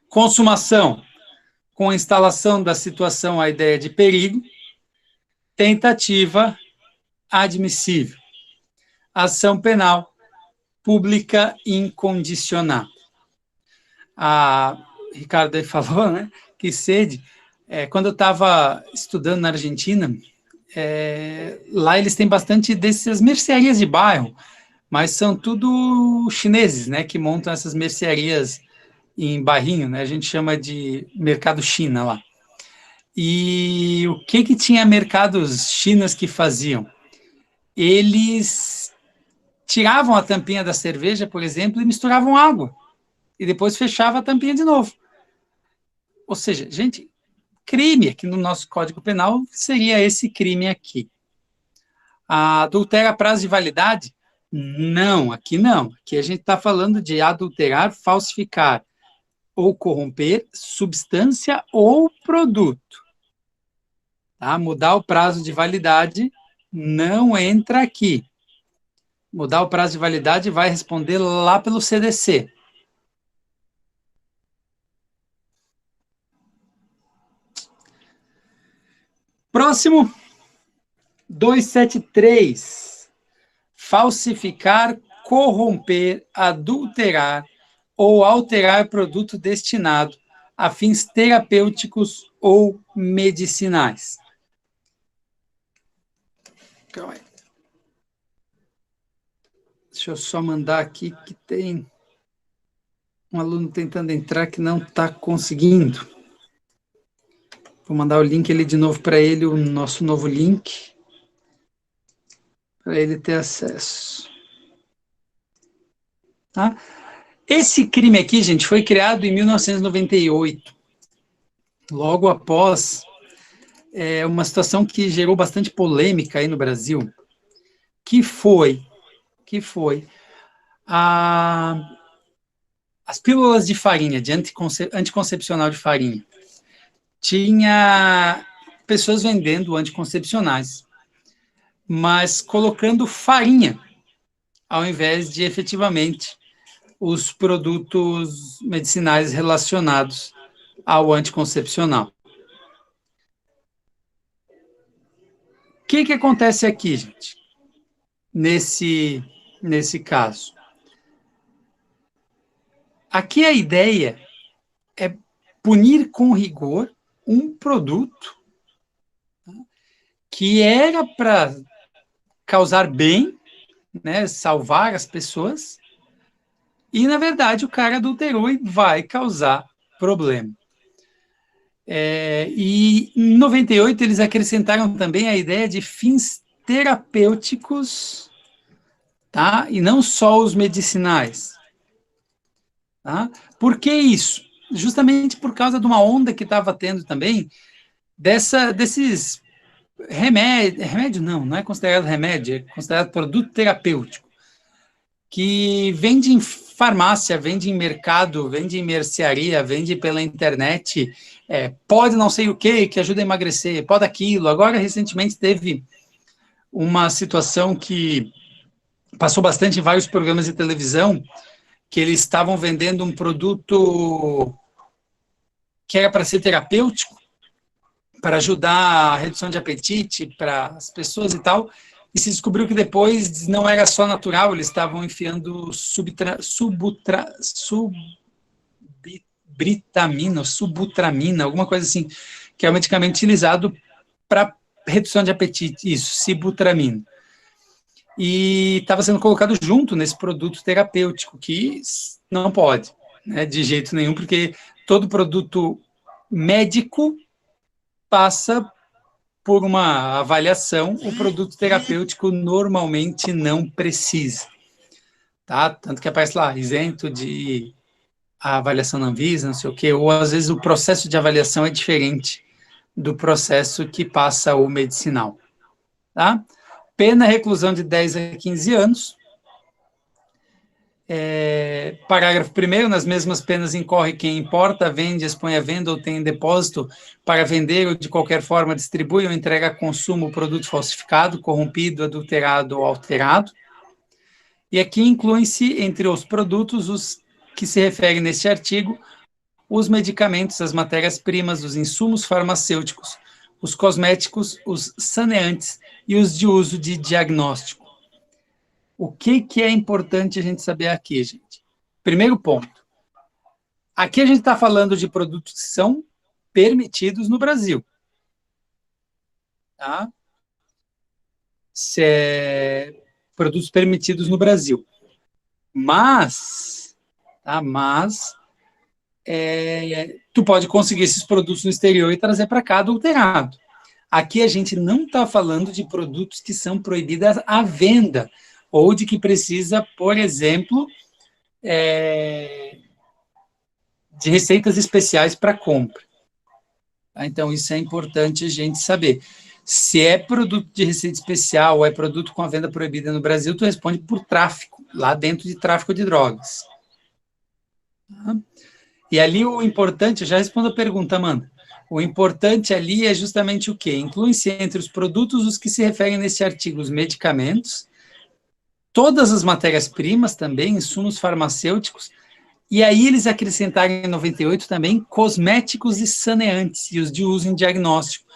Consumação, com a instalação da situação a ideia de perigo. Tentativa, admissível. Ação penal, pública incondicional. A Ricardo aí falou, né, que sede. Quando eu estava estudando na Argentina, lá eles têm bastante dessas mercearias de bairro, mas são tudo chineses, né, que montam essas mercearias em bairrinho, né, a gente chama de mercado China lá. E o que tinha mercados chinas que faziam? Eles tiravam a tampinha da cerveja, por exemplo, e misturavam água. E depois fechava a tampinha de novo. Ou seja, gente, crime aqui no nosso Código Penal seria esse crime aqui. Adultera prazo de validade? Não, aqui não. Aqui a gente está falando de adulterar, falsificar ou corromper substância ou produto. Tá? Mudar o prazo de validade não entra aqui. Mudar o prazo de validade vai responder lá pelo CDC. Próximo, 273. Falsificar, corromper, adulterar ou alterar produto destinado a fins terapêuticos ou medicinais. Calma aí. Deixa eu só mandar aqui que tem um aluno tentando entrar que não está conseguindo. Vou mandar o link ali de novo para ele, o nosso novo link, para ele ter acesso. Tá? Esse crime aqui, gente, foi criado em 1998, logo após uma situação que gerou bastante polêmica aí no Brasil, que foi as pílulas de farinha, de anticoncepcional de farinha. Tinha pessoas vendendo anticoncepcionais, mas colocando farinha, ao invés de efetivamente os produtos medicinais relacionados ao anticoncepcional. O que acontece aqui, gente, nesse caso? Aqui a ideia é punir com rigor um produto que era para causar bem, né, salvar as pessoas, e, na verdade, o cara adulterou e vai causar problema. E em 98 eles acrescentaram também a ideia de fins terapêuticos, tá? E não só os medicinais. Tá? Por que isso? Justamente por causa de uma onda que estava tendo também desses remédio não é considerado remédio, é considerado produto terapêutico, que vende em farmácia, vende em mercado, vende em mercearia, vende pela internet, pode não sei o que ajuda a emagrecer, pode aquilo. Agora, recentemente, teve uma situação que passou bastante em vários programas de televisão, que eles estavam vendendo um produto que era para ser terapêutico, para ajudar a redução de apetite para as pessoas e tal, e se descobriu que depois não era só natural, eles estavam enfiando subutramina, alguma coisa assim, que é um medicamento utilizado para redução de apetite, isso, sibutramina. E estava sendo colocado junto nesse produto terapêutico, que não pode, né, de jeito nenhum, porque todo produto médico passa por uma avaliação, o produto terapêutico normalmente não precisa, tá? Tanto que aparece lá, isento de avaliação na Anvisa, não sei o quê, ou às vezes o processo de avaliação é diferente do processo que passa o medicinal, tá? Pena reclusão de 10 a 15 anos. Parágrafo 1º, nas mesmas penas incorre quem importa, vende, expõe à venda ou tem em depósito para vender ou de qualquer forma distribui ou entrega a consumo o produto falsificado, corrompido, adulterado ou alterado. E aqui incluem-se entre os produtos os que se referem neste artigo os medicamentos, as matérias-primas, os insumos farmacêuticos, os cosméticos, os saneantes e os de uso de diagnóstico. O que é importante a gente saber aqui, gente? Primeiro ponto. Aqui a gente está falando de produtos que são permitidos no Brasil. Tá? Produtos permitidos no Brasil. Mas tu pode conseguir esses produtos no exterior e trazer para cá adulterado. Aqui a gente não está falando de produtos que são proibidos à venda, ou de que precisa, por exemplo, de receitas especiais para compra. Então, isso é importante a gente saber. Se é produto de receita especial ou é produto com a venda proibida no Brasil, tu responde por tráfico, lá dentro de tráfico de drogas. Tá? E ali o importante, eu já respondo a pergunta, Amanda, o importante ali é justamente o quê? Inclui-se entre os produtos os que se referem nesse artigo os medicamentos, todas as matérias-primas também, insumos farmacêuticos, e aí eles acrescentaram em 98 também cosméticos e saneantes, e os de uso em diagnóstico.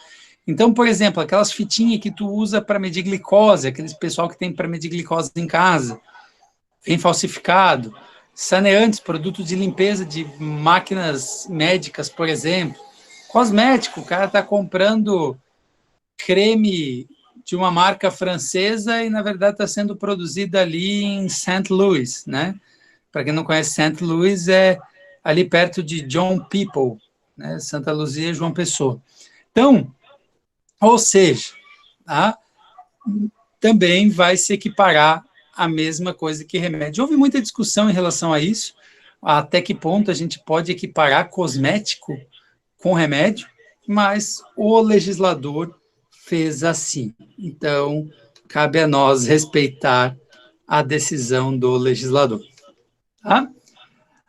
Então, por exemplo, aquelas fitinhas que tu usa para medir glicose, aqueles pessoal que tem para medir glicose em casa, vem falsificado. Saneantes, produtos de limpeza de máquinas médicas, por exemplo. Cosmético, o cara está comprando creme de uma marca francesa e, na verdade, está sendo produzida ali em St. Louis, né? Para quem não conhece, St. Louis é ali perto de John People, né? Santa Luzia, João Pessoa. Então, ou seja, tá? Também vai se equiparar a mesma coisa que remédio. Houve muita discussão em relação a isso, até que ponto a gente pode equiparar cosmético com remédio, mas o legislador fez assim. Então, cabe a nós respeitar a decisão do legislador. Tá?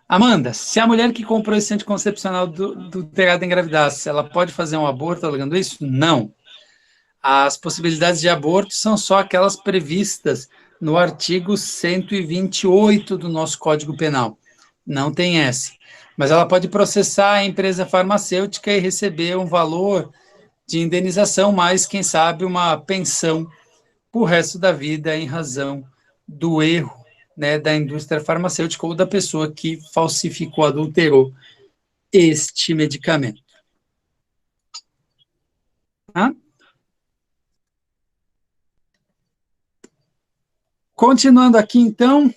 Amanda, se a mulher que comprou esse anticoncepcional adulterado engravidasse, ela pode fazer um aborto alegando isso? Não. As possibilidades de aborto são só aquelas previstas no artigo 128 do nosso Código Penal. Não tem essa. Mas ela pode processar a empresa farmacêutica e receber um valor de indenização, mais, quem sabe, uma pensão por resto da vida em razão do erro, né, da indústria farmacêutica ou da pessoa que falsificou, adulterou este medicamento. Tá? Continuando aqui, então,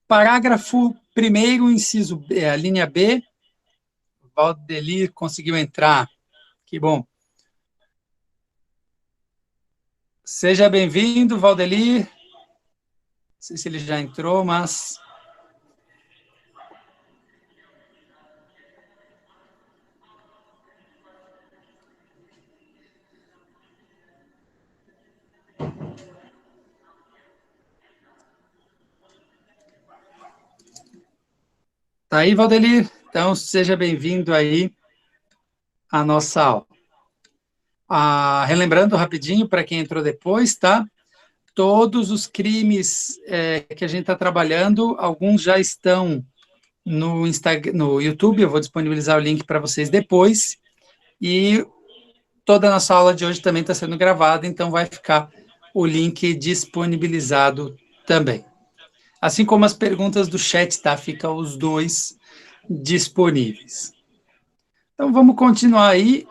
parágrafo 1º, inciso B, a linha B, Valdelir conseguiu entrar, que bom. Seja bem-vindo, Valdelir. Não sei se ele já entrou, mas... Tá aí, Valdelir? Então, seja bem-vindo aí à nossa aula. Relembrando rapidinho, para quem entrou depois, tá? Todos os crimes que a gente está trabalhando, alguns já estão no YouTube, eu vou disponibilizar o link para vocês depois, e toda a nossa aula de hoje também está sendo gravada, então vai ficar o link disponibilizado também. Assim como as perguntas do chat, tá? Fica os dois disponíveis. Então, vamos continuar aí.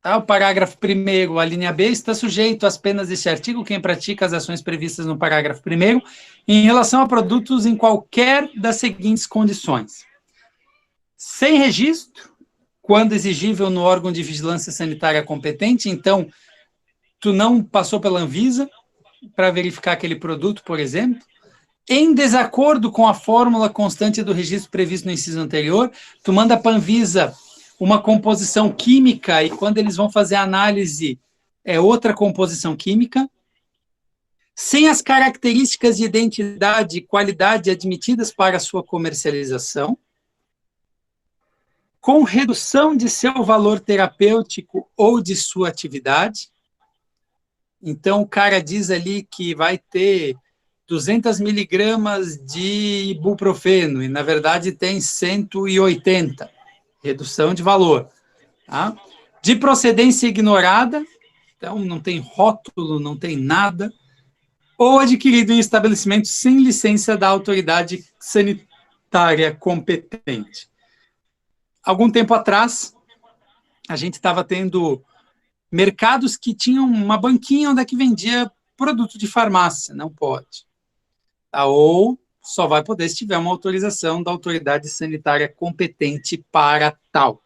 Tá? O parágrafo 1º, a linha B, está sujeito às penas deste artigo quem pratica as ações previstas no parágrafo 1º em relação a produtos em qualquer das seguintes condições. Sem registro, quando exigível no órgão de vigilância sanitária competente, então, tu não passou pela Anvisa para verificar aquele produto, por exemplo, em desacordo com a fórmula constante do registro previsto no inciso anterior, tu manda para a Anvisa uma composição química e quando eles vão fazer a análise é outra composição química, sem as características de identidade e qualidade admitidas para a sua comercialização, com redução de seu valor terapêutico ou de sua atividade. Então, o cara diz ali que vai ter 200 miligramas de ibuprofeno, e na verdade tem 180, redução de valor. Tá? De procedência ignorada, então não tem rótulo, não tem nada, ou adquirido em estabelecimento sem licença da autoridade sanitária competente. Algum tempo atrás, a gente estava tendo mercados que tinham uma banquinha onde é que vendia produto de farmácia, não pode. Ou só vai poder se tiver uma autorização da autoridade sanitária competente para tal.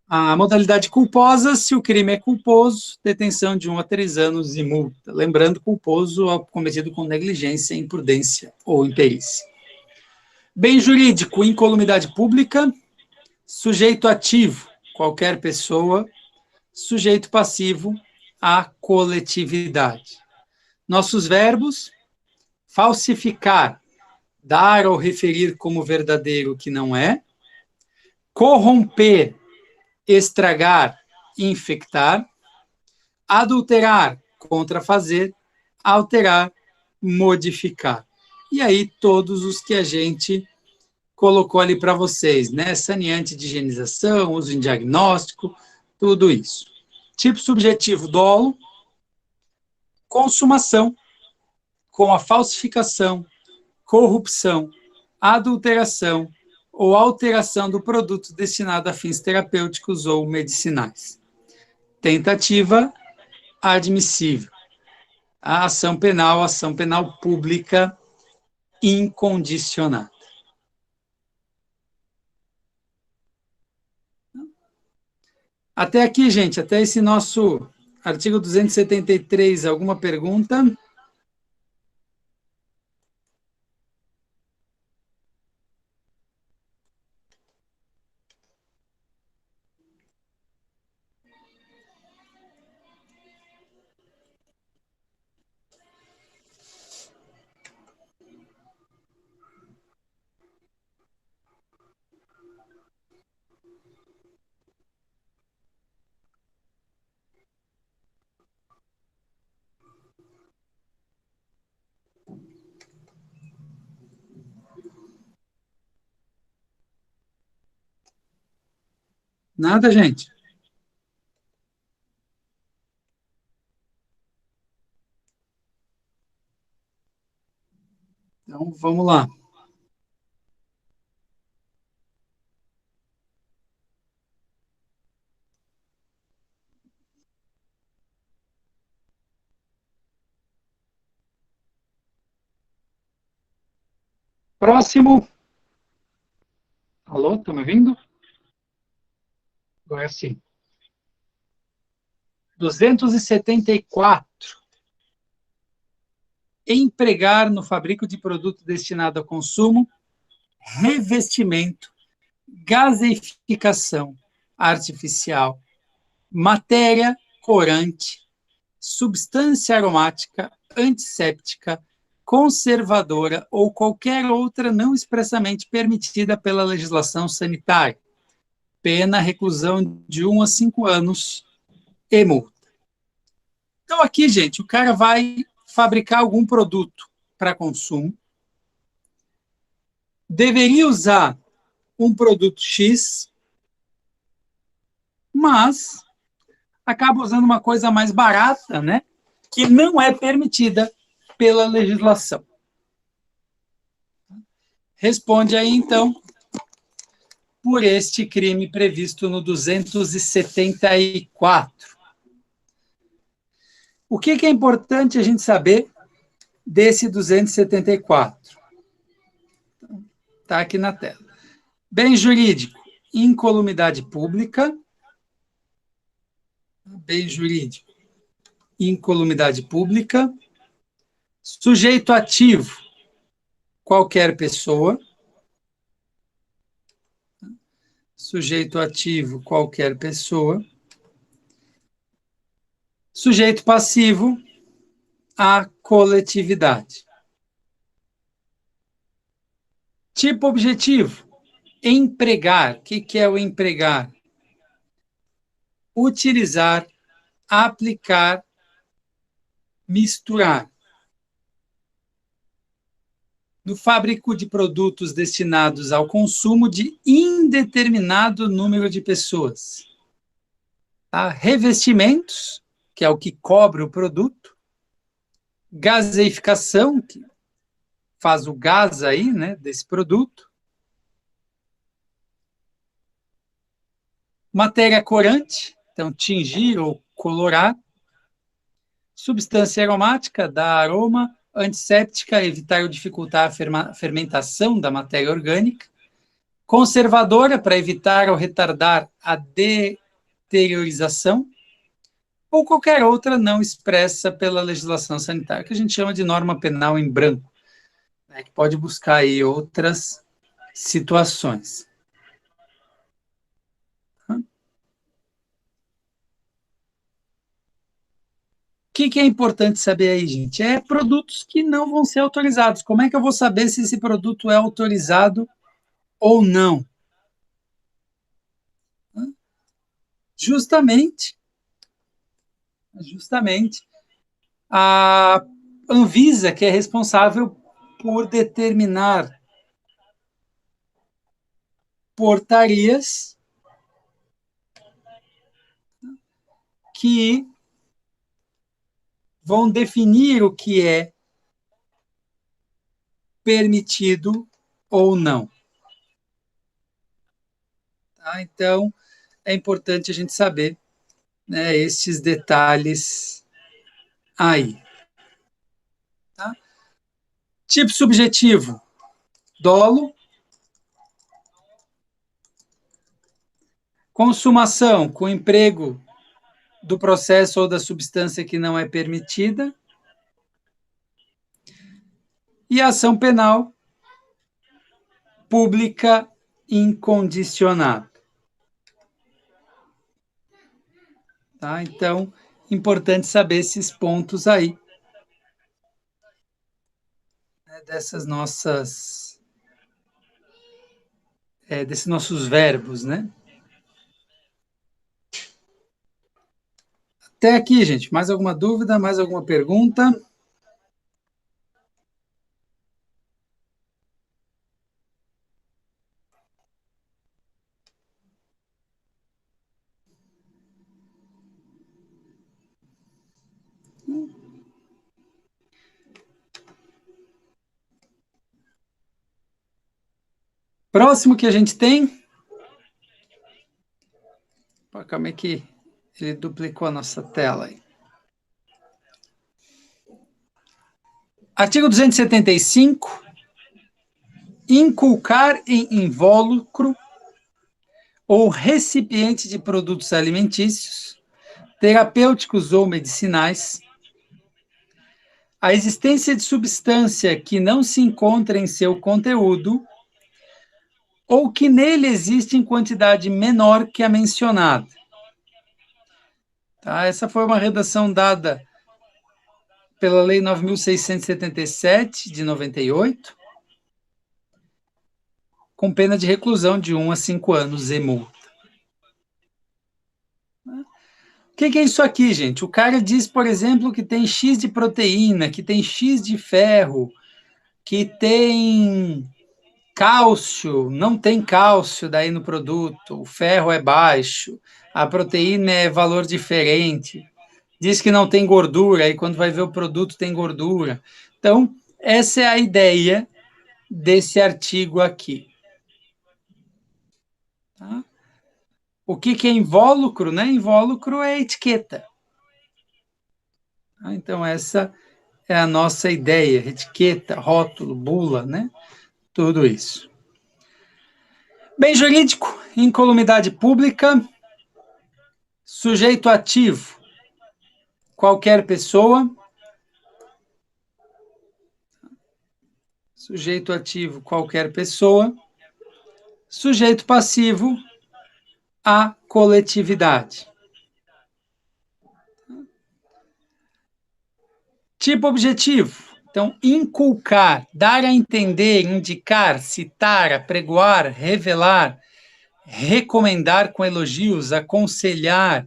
A modalidade culposa, se o crime é culposo, detenção de 1 a 3 anos e multa. Lembrando, culposo é cometido com negligência, imprudência ou imperícia. Bem jurídico, incolumidade pública, sujeito ativo, qualquer pessoa, sujeito passivo, a coletividade. Nossos verbos, falsificar, dar ou referir como verdadeiro o que não é, corromper, estragar, infectar, adulterar, contrafazer, alterar, modificar. E aí todos os que a gente colocou ali para vocês, né? Saneante de higienização, uso em diagnóstico, tudo isso. Tipo subjetivo, dolo, consumação, com a falsificação, corrupção, adulteração ou alteração do produto destinado a fins terapêuticos ou medicinais. Tentativa admissível. A ação penal pública incondicionada. Até aqui, gente, até esse nosso artigo 273, alguma pergunta? Nada, gente? Então, vamos lá. Próximo. Alô, estão me ouvindo? Agora sim. 274. Empregar no fabrico de produto destinado a consumo, revestimento, gaseificação artificial, matéria corante, substância aromática, antisséptica, conservadora ou qualquer outra não expressamente permitida pela legislação sanitária. Pena, reclusão de 1 a 5 anos e multa. Então, aqui, gente, o cara vai fabricar algum produto para consumo, deveria usar um produto X, mas acaba usando uma coisa mais barata, né? Que não é permitida pela legislação. Responde aí, então, por este crime previsto no 274. O que é importante a gente saber desse 274? Está aqui na tela. Bem jurídico, incolumidade pública. Bem jurídico, incolumidade pública. Sujeito ativo, qualquer pessoa. Sujeito ativo, qualquer pessoa. Sujeito passivo, a coletividade. Tipo objetivo, empregar. O que é o empregar? Utilizar, aplicar, misturar. No fábrico de produtos destinados ao consumo de indeterminado número de pessoas. Tá? Revestimentos, que é o que cobre o produto. Gaseificação, que faz o gás aí, né, desse produto. Matéria corante, então tingir ou colorar. Substância aromática, dá aroma. Antisséptica, evitar ou dificultar a fermentação da matéria orgânica. Conservadora, para evitar ou retardar a deteriorização. Ou qualquer outra não expressa pela legislação sanitária, que a gente chama de norma penal em branco, né, que pode buscar aí outras situações. O que é importante saber aí, gente? É produtos que não vão ser autorizados. Como é que eu vou saber se esse produto é autorizado ou não? Justamente a Anvisa, que é responsável por determinar portarias que vão definir o que é permitido ou não. Tá? Então, é importante a gente saber, né, estes detalhes aí. Tá? Tipo subjetivo, dolo. Consumação, com emprego do processo ou da substância que não é permitida. E ação penal pública incondicionada. Tá? Então, importante saber esses pontos aí, né, dessas nossas, desses nossos verbos, né? Até aqui, gente. Mais alguma dúvida? Mais alguma pergunta? Próximo que a gente tem... Calma aí que ele duplicou a nossa tela aí. Artigo 275. Inculcar em invólucro ou recipiente de produtos alimentícios, terapêuticos ou medicinais, a existência de substância que não se encontra em seu conteúdo ou que nele existe em quantidade menor que a mencionada. Tá? Essa foi uma redação dada pela Lei 9.677, de 98, com pena de reclusão de 1 a 5 anos e multa. O que é isso aqui, gente? O cara diz, por exemplo, que tem X de proteína, que tem X de ferro, que tem cálcio, não tem cálcio daí no produto, o ferro é baixo, a proteína é valor diferente, diz que não tem gordura, e quando vai ver o produto tem gordura. Então, essa é a ideia desse artigo aqui. Tá? O que é invólucro? Né? Invólucro é etiqueta. Tá? Então, essa é a nossa ideia, etiqueta, rótulo, bula, né? Tudo isso. Bem jurídico, incolumidade pública, sujeito ativo, qualquer pessoa. Sujeito ativo, qualquer pessoa. Sujeito passivo, a coletividade. Tipo objetivo. Então, inculcar, dar a entender, indicar, citar, apregoar, revelar, recomendar com elogios, aconselhar,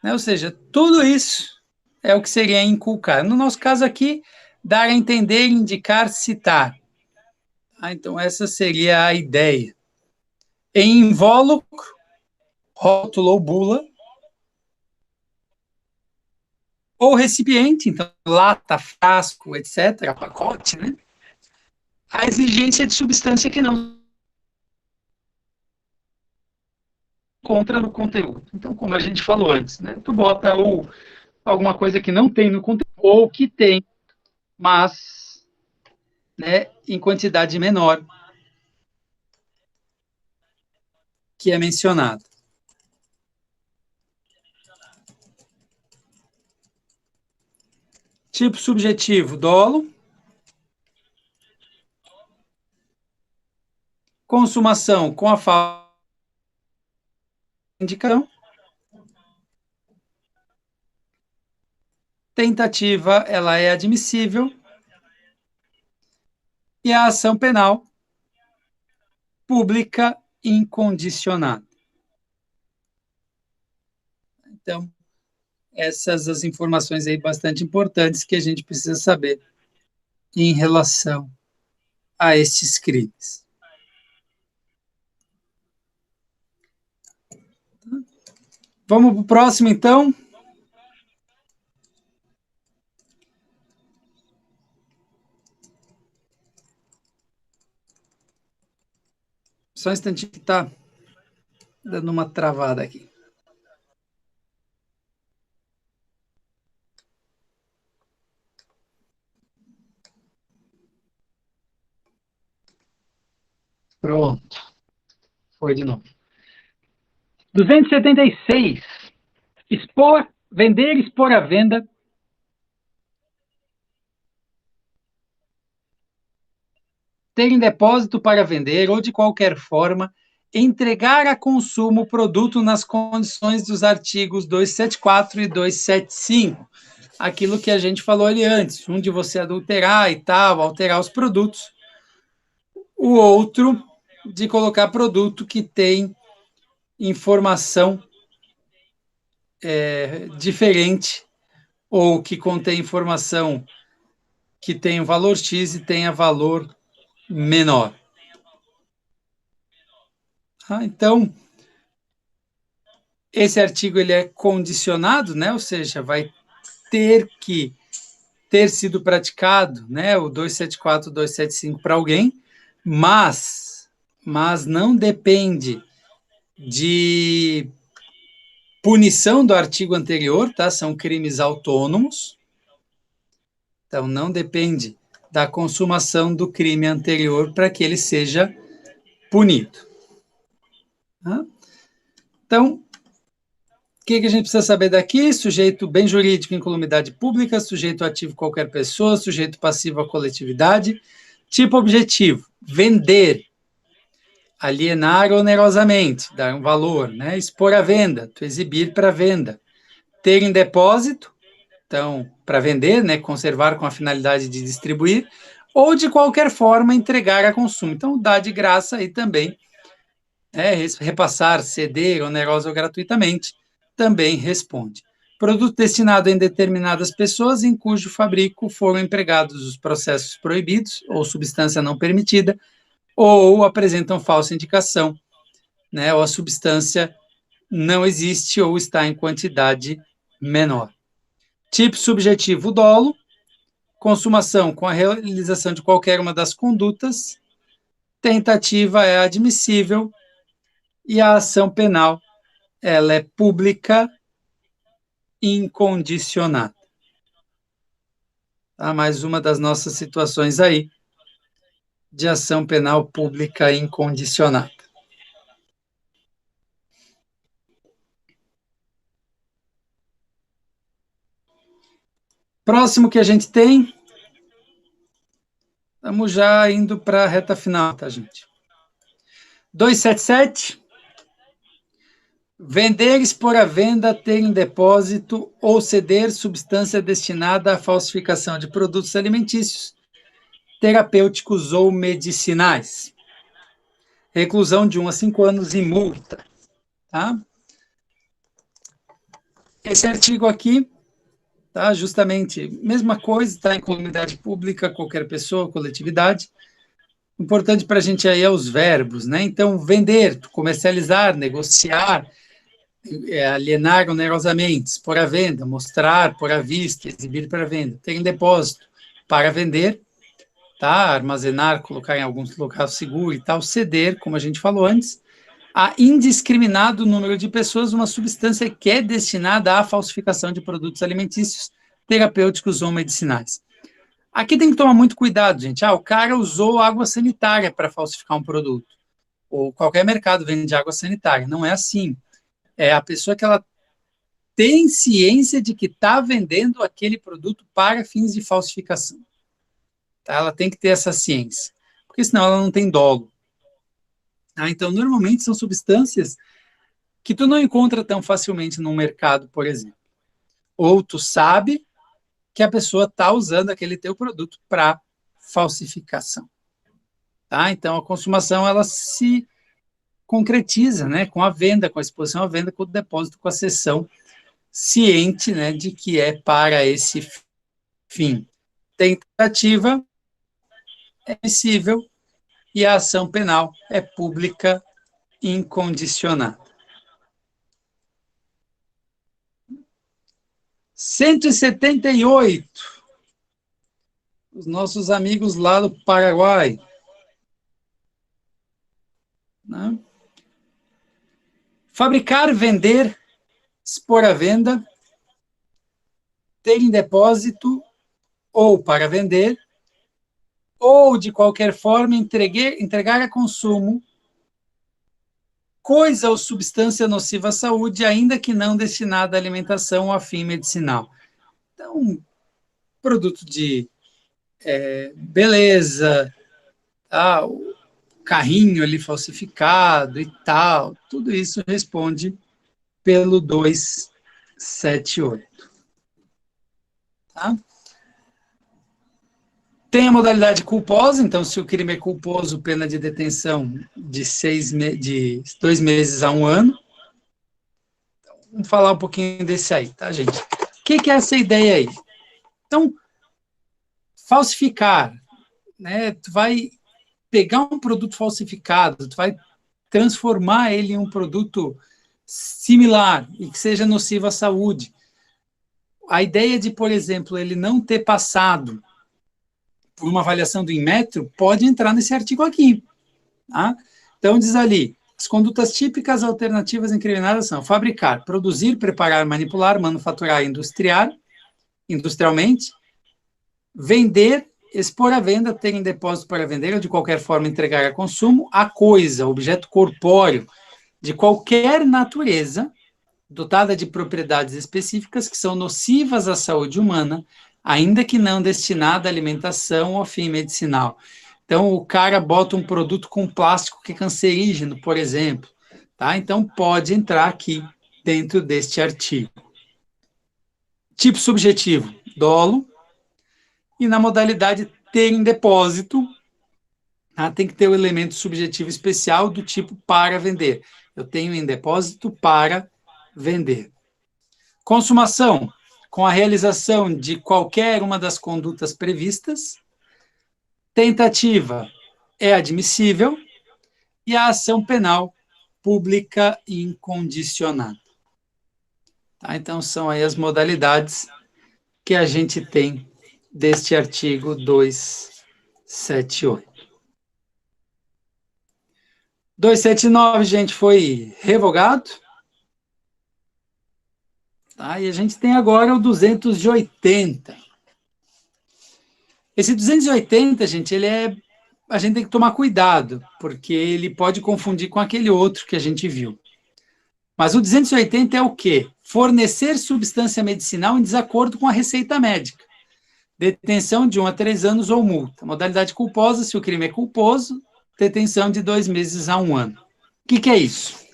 né? Ou seja, tudo isso é o que seria inculcar. No nosso caso aqui, dar a entender, indicar, citar. Então, essa seria a ideia. Em invólucro, rótulo ou bula, ou recipiente, então, lata, frasco, etc., pacote, né? A exigência de substância que não encontra no conteúdo. Então, como a gente falou antes, né? Tu bota ou alguma coisa que não tem no conteúdo, ou que tem, mas, né, em quantidade menor que é mencionado. Tipo subjetivo, dolo. Consumação com a falta de indicação. Tentativa, ela é admissível. E a ação penal pública incondicionada. Então, essas as informações aí bastante importantes que a gente precisa saber em relação a estes crimes. Vamos para o próximo, então. Só um instantinho que está dando uma travada aqui. Pronto. Foi de novo. 276. Expor, vender, expor à venda. Ter em depósito para vender ou, de qualquer forma, entregar a consumo o produto nas condições dos artigos 274 e 275. Aquilo que a gente falou ali antes, um de você adulterar e tal, alterar os produtos, o outro de colocar produto que tem informação diferente ou que contém informação que tem valor X e tenha valor menor. Então, esse artigo ele é condicionado, né? Ou seja, vai ter que ter sido praticado, né? O 274, 275 para alguém, mas não depende de punição do artigo anterior, tá? São crimes autônomos. Então, não depende da consumação do crime anterior para que ele seja punido. Tá? Então, o que a gente precisa saber daqui? Sujeito bem jurídico, incolumidade pública, sujeito ativo, qualquer pessoa, sujeito passivo, a coletividade. Tipo objetivo, vender, alienar onerosamente, dar um valor, né? Expor à venda, tu exibir para venda. Ter em depósito, então, para vender, né? Conservar com a finalidade de distribuir, ou de qualquer forma entregar a consumo. Então, dar de graça aí também, repassar, ceder, onerosa ou gratuitamente, também responde. Produto destinado em determinadas pessoas em cujo fabrico foram empregados os processos proibidos ou substância não permitida, ou apresentam falsa indicação, né, ou a substância não existe ou está em quantidade menor. Tipo subjetivo, dolo. Consumação com a realização de qualquer uma das condutas. Tentativa é admissível. E a ação penal, ela é pública, incondicionada. Tá? Mais uma das nossas situações aí de ação penal pública incondicionada. Próximo que a gente tem, estamos já indo para a reta final, tá, gente? 277, vender, expor à venda, ter em depósito ou ceder substância destinada à falsificação de produtos alimentícios, terapêuticos ou medicinais. Reclusão de 1 a 5 anos e multa. Tá? Esse artigo aqui, tá, justamente, mesma coisa, está em comunidade pública, qualquer pessoa, coletividade. Importante para a gente aí é os verbos, né? Então, vender, comercializar, negociar, alienar onerosamente, expor à venda, mostrar, pôr à vista, exibir para venda, ter em depósito, para vender, tá? Armazenar, colocar em algum local seguro e tal, ceder, como a gente falou antes, a indiscriminado número de pessoas uma substância que é destinada à falsificação de produtos alimentícios, terapêuticos ou medicinais. Aqui tem que tomar muito cuidado, gente. O cara usou água sanitária para falsificar um produto. Ou qualquer mercado vende água sanitária. Não é assim. É a pessoa que ela tem ciência de que está vendendo aquele produto para fins de falsificação. Tá? Ela tem que ter essa ciência. Porque senão ela não tem dolo. Então, normalmente são substâncias que tu não encontra tão facilmente no mercado, por exemplo. Ou tu sabe que a pessoa está usando aquele teu produto para falsificação. Tá? Então, a consumação, ela se concretiza, né, com a venda, com a exposição à venda, com o depósito, com a cessão, ciente, né, de que é para esse fim. Tentativa é admissível e a ação penal é pública incondicionada. 178. Os nossos amigos lá do Paraguai. Né? Fabricar, vender, expor à venda, ter em depósito ou para vender, ou, de qualquer forma, entregar a consumo coisa ou substância nociva à saúde, ainda que não destinada à alimentação ou a fim medicinal. Então, produto de beleza, tá, o carrinho ali falsificado e tal, tudo isso responde pelo 278. Tá? Tem a modalidade culposa, então, se o crime é culposo, pena de detenção de 2 meses a 1 ano. Então, vamos falar um pouquinho desse aí, tá, gente? O que é essa ideia aí? Então, falsificar, né? Tu vai pegar um produto falsificado, tu vai transformar ele em um produto similar e que seja nocivo à saúde. A ideia de, por exemplo, ele não ter passado por uma avaliação do Inmetro pode entrar nesse artigo aqui. Tá? Então, diz ali, as condutas típicas alternativas incriminadas são fabricar, produzir, preparar, manipular, manufaturar, industrialmente, vender, expor à venda, ter em depósito para vender ou de qualquer forma entregar a consumo a coisa, objeto corpóreo, de qualquer natureza, dotada de propriedades específicas que são nocivas à saúde humana, ainda que não destinada à alimentação ou fim medicinal. Então, o cara bota um produto com plástico que é cancerígeno, por exemplo. Tá? Então, pode entrar aqui dentro deste artigo. Tipo subjetivo, dolo. E na modalidade ter em depósito, tá? Tem que ter o elemento subjetivo especial do tipo para vender. Eu tenho em depósito para vender. Consumação, com a realização de qualquer uma das condutas previstas. Tentativa é admissível. E a ação penal pública incondicionada. Tá? Então, são aí as modalidades que a gente tem deste artigo 278. 279, gente, foi revogado. Tá? E a gente tem agora o 280. Esse 280, gente, a gente tem que tomar cuidado, porque ele pode confundir com aquele outro que a gente viu. Mas o 280 é o quê? Fornecer substância medicinal em desacordo com a receita médica. Detenção de 1 a 3 anos ou multa. Modalidade culposa, se o crime é culposo, detenção de 2 meses a 1 ano. O que é isso?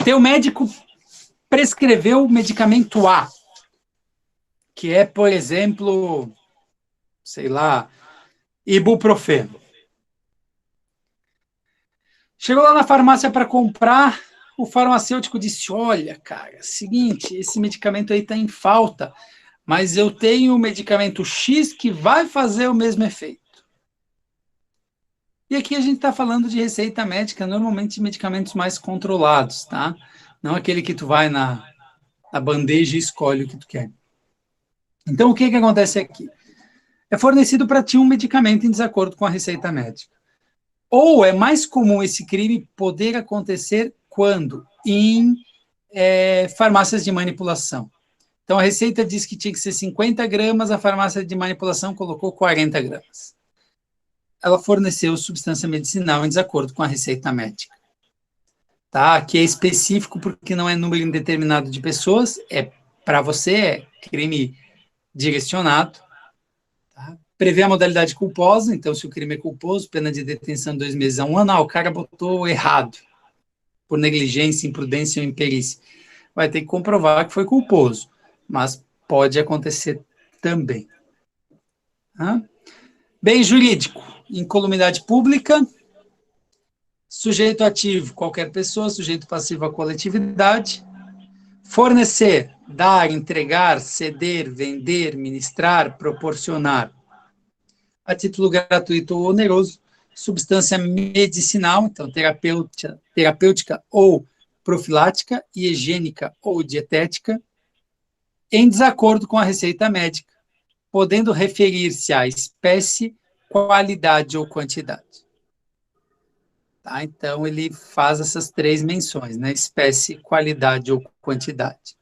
Teu médico prescreveu o medicamento A, que é, por exemplo, sei lá, ibuprofeno. Chegou lá na farmácia para comprar, o farmacêutico disse, olha, cara, seguinte, esse medicamento aí está em falta, mas eu tenho o medicamento X que vai fazer o mesmo efeito. E aqui a gente está falando de receita médica, normalmente de medicamentos mais controlados, tá? Não aquele que tu vai na bandeja e escolhe o que tu quer. Então, o que acontece aqui? É fornecido para ti um medicamento em desacordo com a receita médica. Ou é mais comum esse crime poder acontecer quando? Em farmácias de manipulação. Então, a receita diz que tinha que ser 50 gramas, a farmácia de manipulação colocou 40 gramas. Ela forneceu substância medicinal em desacordo com a receita médica. Tá? Aqui é específico porque não é número indeterminado de pessoas, para você, é crime direcionado. Tá? Prevê a modalidade culposa, então se o crime é culposo, pena de detenção de 2 meses a 1 ano, o cara botou errado, por negligência, imprudência ou imperícia. Vai ter que comprovar que foi culposo, mas pode acontecer também. Tá? Bem jurídico, incolumidade pública, sujeito ativo, qualquer pessoa, sujeito passivo, a coletividade, fornecer, dar, entregar, ceder, vender, ministrar, proporcionar, a título gratuito ou oneroso, substância medicinal, então terapêutica ou profilática, higiênica ou dietética, em desacordo com a receita médica, podendo referir-se à espécie, qualidade ou quantidade. Tá? Então, ele faz essas 3 menções, né? Espécie, qualidade ou quantidade.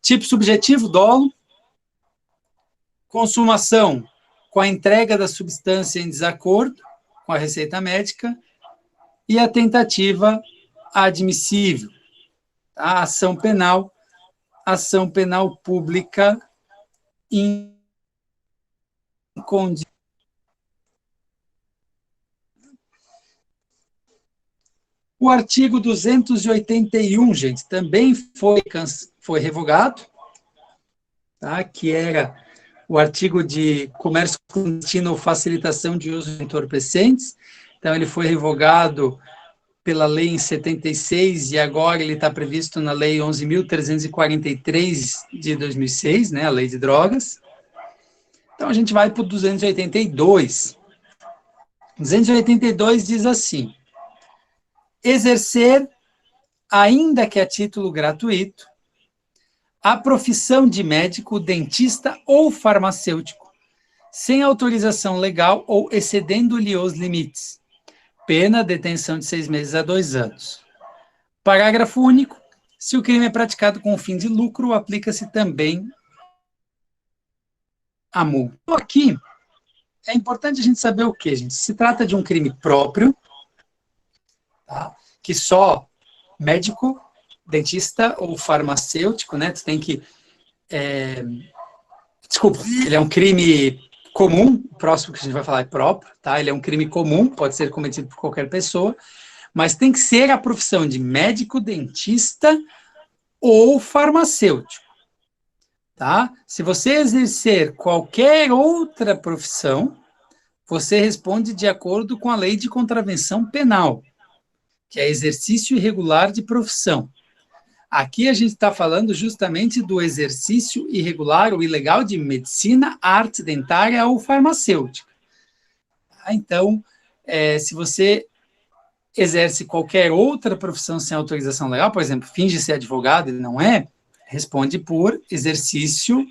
Tipo subjetivo, dolo. Consumação, com a entrega da substância em desacordo com a receita médica. E a tentativa admissível. A ação penal pública incondicional. O artigo 281, gente, também foi revogado, tá? Que era o artigo de comércio clandestino ou facilitação de uso de entorpecentes. Então, ele foi revogado pela lei em 76 e agora ele está previsto na lei 11.343 de 2006, né, a lei de drogas. Então, a gente vai para o 282. 282 diz assim: exercer, ainda que a título gratuito, a profissão de médico, dentista ou farmacêutico, sem autorização legal ou excedendo-lhe os limites. Pena, detenção de 6 meses a 2 anos. Parágrafo único. Se o crime é praticado com fim de lucro, aplica-se também a multa. Então, aqui, é importante a gente saber o quê, gente? Se trata de um crime próprio, tá? Que só médico, dentista ou farmacêutico, né? Tu tem que... Desculpa, ele é um crime comum, o próximo que a gente vai falar é próprio, tá? Ele é um crime comum, pode ser cometido por qualquer pessoa, mas tem que ser a profissão de médico, dentista ou farmacêutico, tá? Se você exercer qualquer outra profissão, você responde de acordo com a lei de contravenção penal, que é exercício irregular de profissão. Aqui a gente está falando justamente do exercício irregular ou ilegal de medicina, arte dentária ou farmacêutica. Então, se você exerce qualquer outra profissão sem autorização legal, por exemplo, finge ser advogado e não é, responde por exercício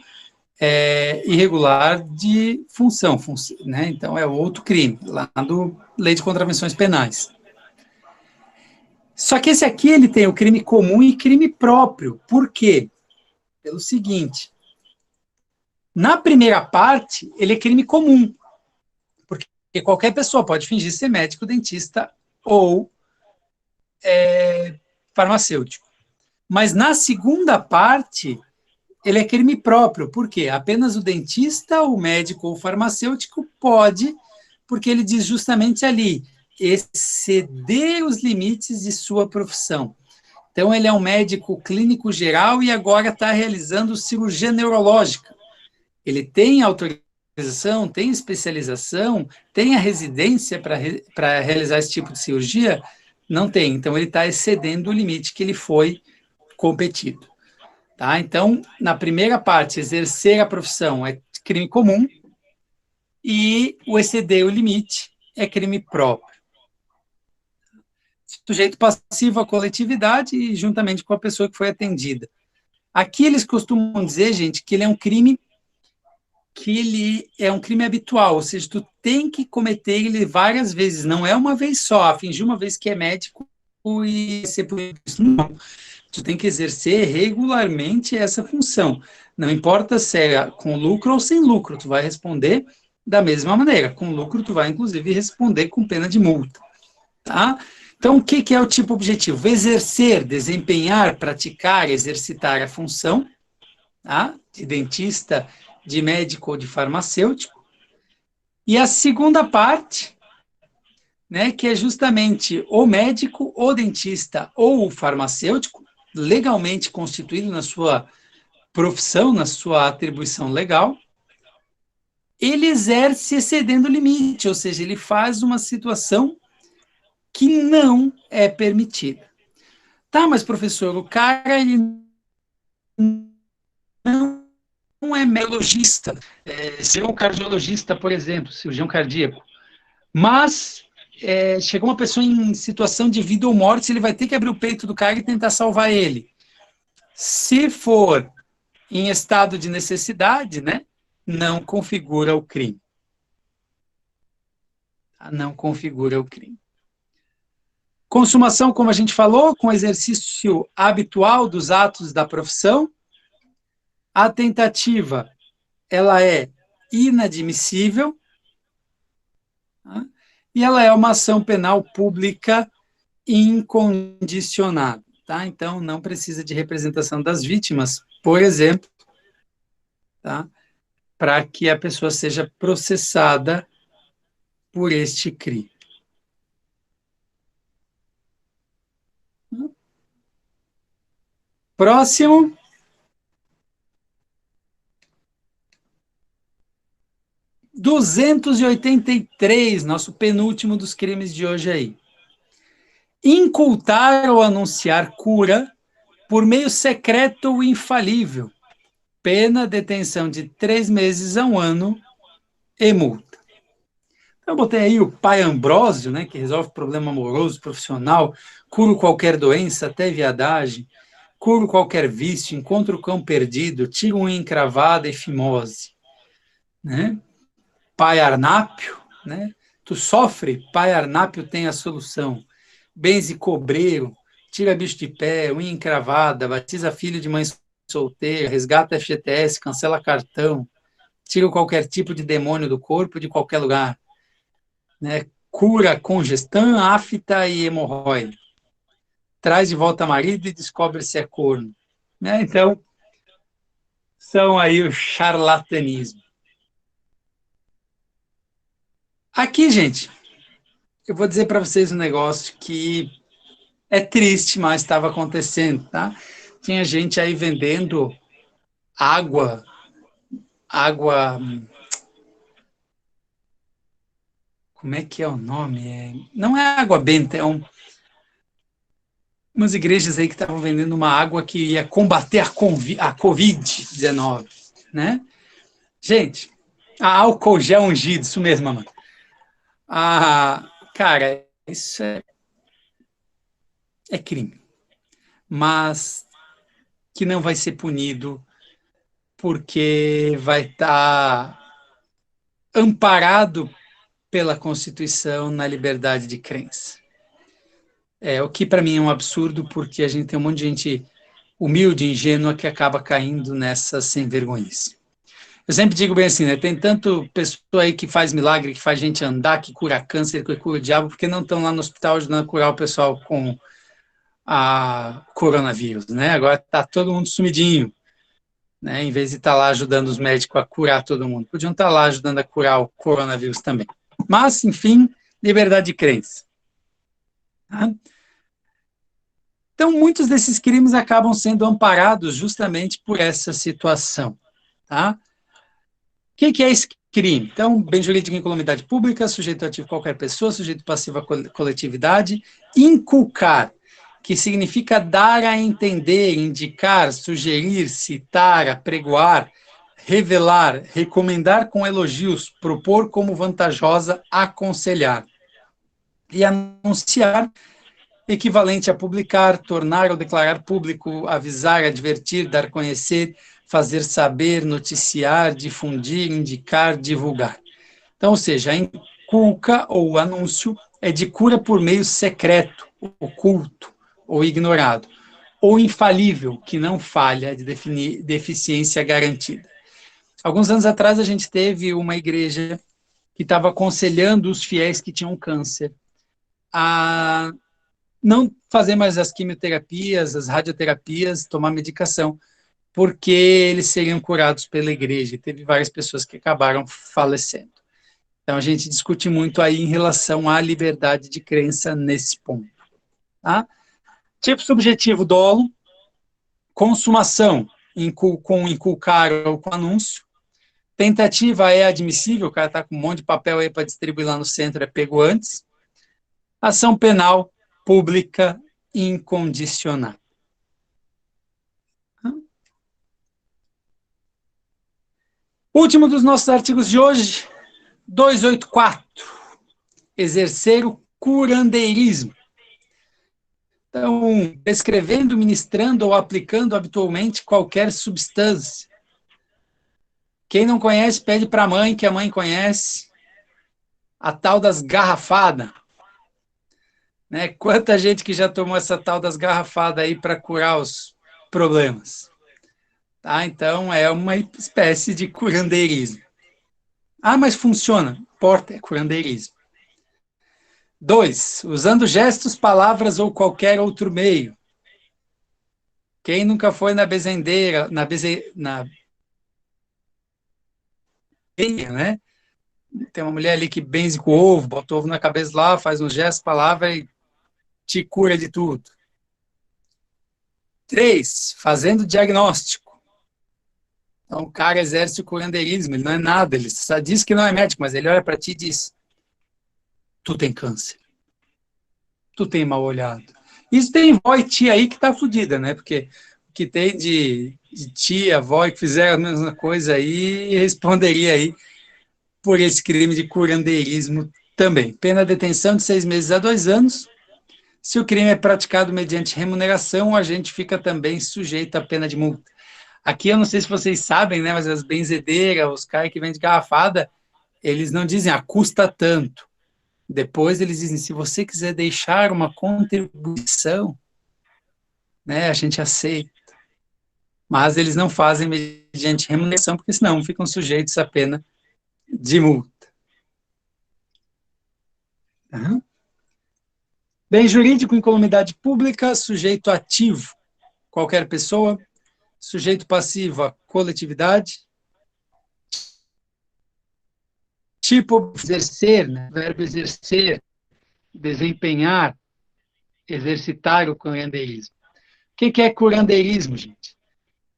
irregular de função, né? Então, é outro crime, lá do Lei de Contravenções Penais. Só que esse aqui, ele tem o crime comum e crime próprio. Por quê? Pelo seguinte, na primeira parte, ele é crime comum, porque qualquer pessoa pode fingir ser médico, dentista ou farmacêutico. Mas na segunda parte, ele é crime próprio. Por quê? Apenas o dentista, o médico ou o farmacêutico pode, porque ele diz justamente ali, exceder os limites de sua profissão. Então, ele é um médico clínico geral e agora está realizando cirurgia neurológica. Ele tem autorização, tem especialização, tem a residência para realizar esse tipo de cirurgia? Não tem. Então, ele está excedendo o limite que ele foi competido. Tá? Então, na primeira parte, exercer a profissão é crime comum e o exceder o limite é crime próprio. Sujeito passivo à coletividade e juntamente com a pessoa que foi atendida. Aqui eles costumam dizer, gente, que ele é um crime habitual, ou seja, tu tem que cometer ele várias vezes, não é uma vez só, fingir uma vez que é médico e ser por isso, não. Tu tem que exercer regularmente essa função. Não importa se é com lucro ou sem lucro, tu vai responder da mesma maneira. Com lucro, tu vai, inclusive, responder com pena de multa. Tá? Então, o que é o tipo objetivo? Exercer, desempenhar, praticar, exercitar a função, tá? De dentista, de médico ou de farmacêutico. E a segunda parte, né, que é justamente o médico, o dentista ou o farmacêutico, legalmente constituído na sua profissão, na sua atribuição legal, ele exerce excedendo o limite, ou seja, ele faz uma situação que não é permitida. Tá, mas professor, o cara ele não é neurologista, ser um cardiologista, por exemplo, cirurgião cardíaco, mas chegou uma pessoa em situação de vida ou morte, ele vai ter que abrir o peito do cara e tentar salvar ele. Se for em estado de necessidade, né, não configura o crime. Não configura o crime. Consumação, como a gente falou, com exercício habitual dos atos da profissão. A tentativa, ela é inadmissível, tá? E ela é uma ação penal pública incondicionada. Tá? Então, não precisa de representação das vítimas, por exemplo, tá? Para que a pessoa seja processada por este crime. Próximo. R$ 283, nosso penúltimo dos crimes de hoje aí. Incultar ou anunciar cura por meio secreto ou infalível. Pena, detenção de 3 meses a 1 ano e multa. Eu botei aí o pai Ambrósio, né, que resolve problema amoroso, profissional, cura qualquer doença, até viadagem, cura qualquer vício, encontra o cão perdido, tira unha encravada e fimose. Né? Pai Arnápio, né? Tu sofre, Pai Arnápio tem a solução. Benze cobreiro, tira bicho de pé, unha encravada, batiza filho de mãe solteira, resgata FGTS, cancela cartão, tira qualquer tipo de demônio do corpo de qualquer lugar. Né? Cura congestão, afta e hemorroide. Traz de volta marido e descobre se é corno. Né? Então, são aí o charlatanismo. Aqui, gente, eu vou dizer para vocês um negócio que é triste, mas estava acontecendo, tá? Tinha gente aí vendendo água, como é que é o nome? Não é água benta, umas igrejas aí que estavam vendendo uma água que ia combater a Covid-19, né? Gente, a álcool gel ungido, isso mesmo, mano. Cara, isso é é crime, mas que não vai ser punido porque vai estar amparado pela Constituição na liberdade de crença. O que para mim é um absurdo, porque a gente tem um monte de gente humilde, ingênua, que acaba caindo nessa sem vergonhice. Eu sempre digo bem assim, né? Tem tanto pessoa aí que faz milagre, que faz gente andar, que cura câncer, que cura o diabo, porque não estão lá no hospital ajudando a curar o pessoal com a coronavírus, né? Agora está todo mundo sumidinho, né? Em vez de estar lá ajudando os médicos a curar todo mundo. Podiam estar lá ajudando a curar o coronavírus também. Mas, enfim, liberdade de crença. Tá? Então, muitos desses crimes acabam sendo amparados justamente por essa situação. Tá? O que é esse crime? Então, bem jurídico em calamidade pública, sujeito ativo qualquer pessoa, sujeito passivo à coletividade, inculcar, que significa dar a entender, indicar, sugerir, citar, apregoar, revelar, recomendar com elogios, propor como vantajosa, aconselhar. E anunciar, equivalente a publicar, tornar ou declarar público, avisar, advertir, dar a conhecer, fazer saber, noticiar, difundir, indicar, divulgar. Então, ou seja, a inculca ou anúncio é de cura por meio secreto, oculto ou ignorado, ou infalível, que não falha, de deficiência garantida. Alguns anos atrás, a gente teve uma igreja que estava aconselhando os fiéis que tinham câncer a não fazer mais as quimioterapias, as radioterapias, tomar medicação, porque eles seriam curados pela igreja. E teve várias pessoas que acabaram falecendo. Então, a gente discute muito aí em relação à liberdade de crença nesse ponto. Tá? Tipo subjetivo, dolo. Consumação, com inculcar ou com anúncio. Tentativa é admissível, o cara está com um monte de papel aí para distribuir lá no centro, é pego antes. Ação penal, pública, incondicional. Último dos nossos artigos de hoje, 284. Exercer o curandeirismo. Então, prescrevendo, ministrando ou aplicando habitualmente qualquer substância. Quem não conhece, pede para a mãe, que a mãe conhece. A tal das garrafadas. Né? Quanta gente que já tomou essa tal das garrafadas aí para curar os problemas. Tá? Então, é uma espécie de curandeirismo. Ah, mas funciona. Importa, é curandeirismo. 2. Usando gestos, palavras ou qualquer outro meio. Quem nunca foi na bezendeira, né? Tem uma mulher ali que benze com ovo, bota o ovo na cabeça lá, faz um gesto, palavra e te cura de tudo. 3. Fazendo diagnóstico. Então, o cara exerce o curandeirismo, ele não é nada, ele só diz que não é médico, mas ele olha para ti e diz: tu tem câncer, tu tem mal olhado. Isso tem vó e tia aí que tá fodida, né? Porque o que tem de tia, avó que fizeram a mesma coisa aí, responderia aí por esse crime de curandeirismo também. Pena de detenção de 6 meses a 2 anos. Se o crime é praticado mediante remuneração, o agente fica também sujeito à pena de multa. Aqui eu não sei se vocês sabem, né, mas as benzedeiras, os caras que vendem garrafada, eles não dizem, custa tanto. Depois eles dizem, se você quiser deixar uma contribuição, né, a gente aceita. Mas eles não fazem mediante remuneração, porque senão ficam sujeitos à pena de multa. Uhum. Bem jurídico, incolumidade pública, sujeito ativo, qualquer pessoa, sujeito passivo, a coletividade, tipo, exercer, né? Verbo exercer, desempenhar, exercitar o curandeirismo. O que é curandeirismo, gente?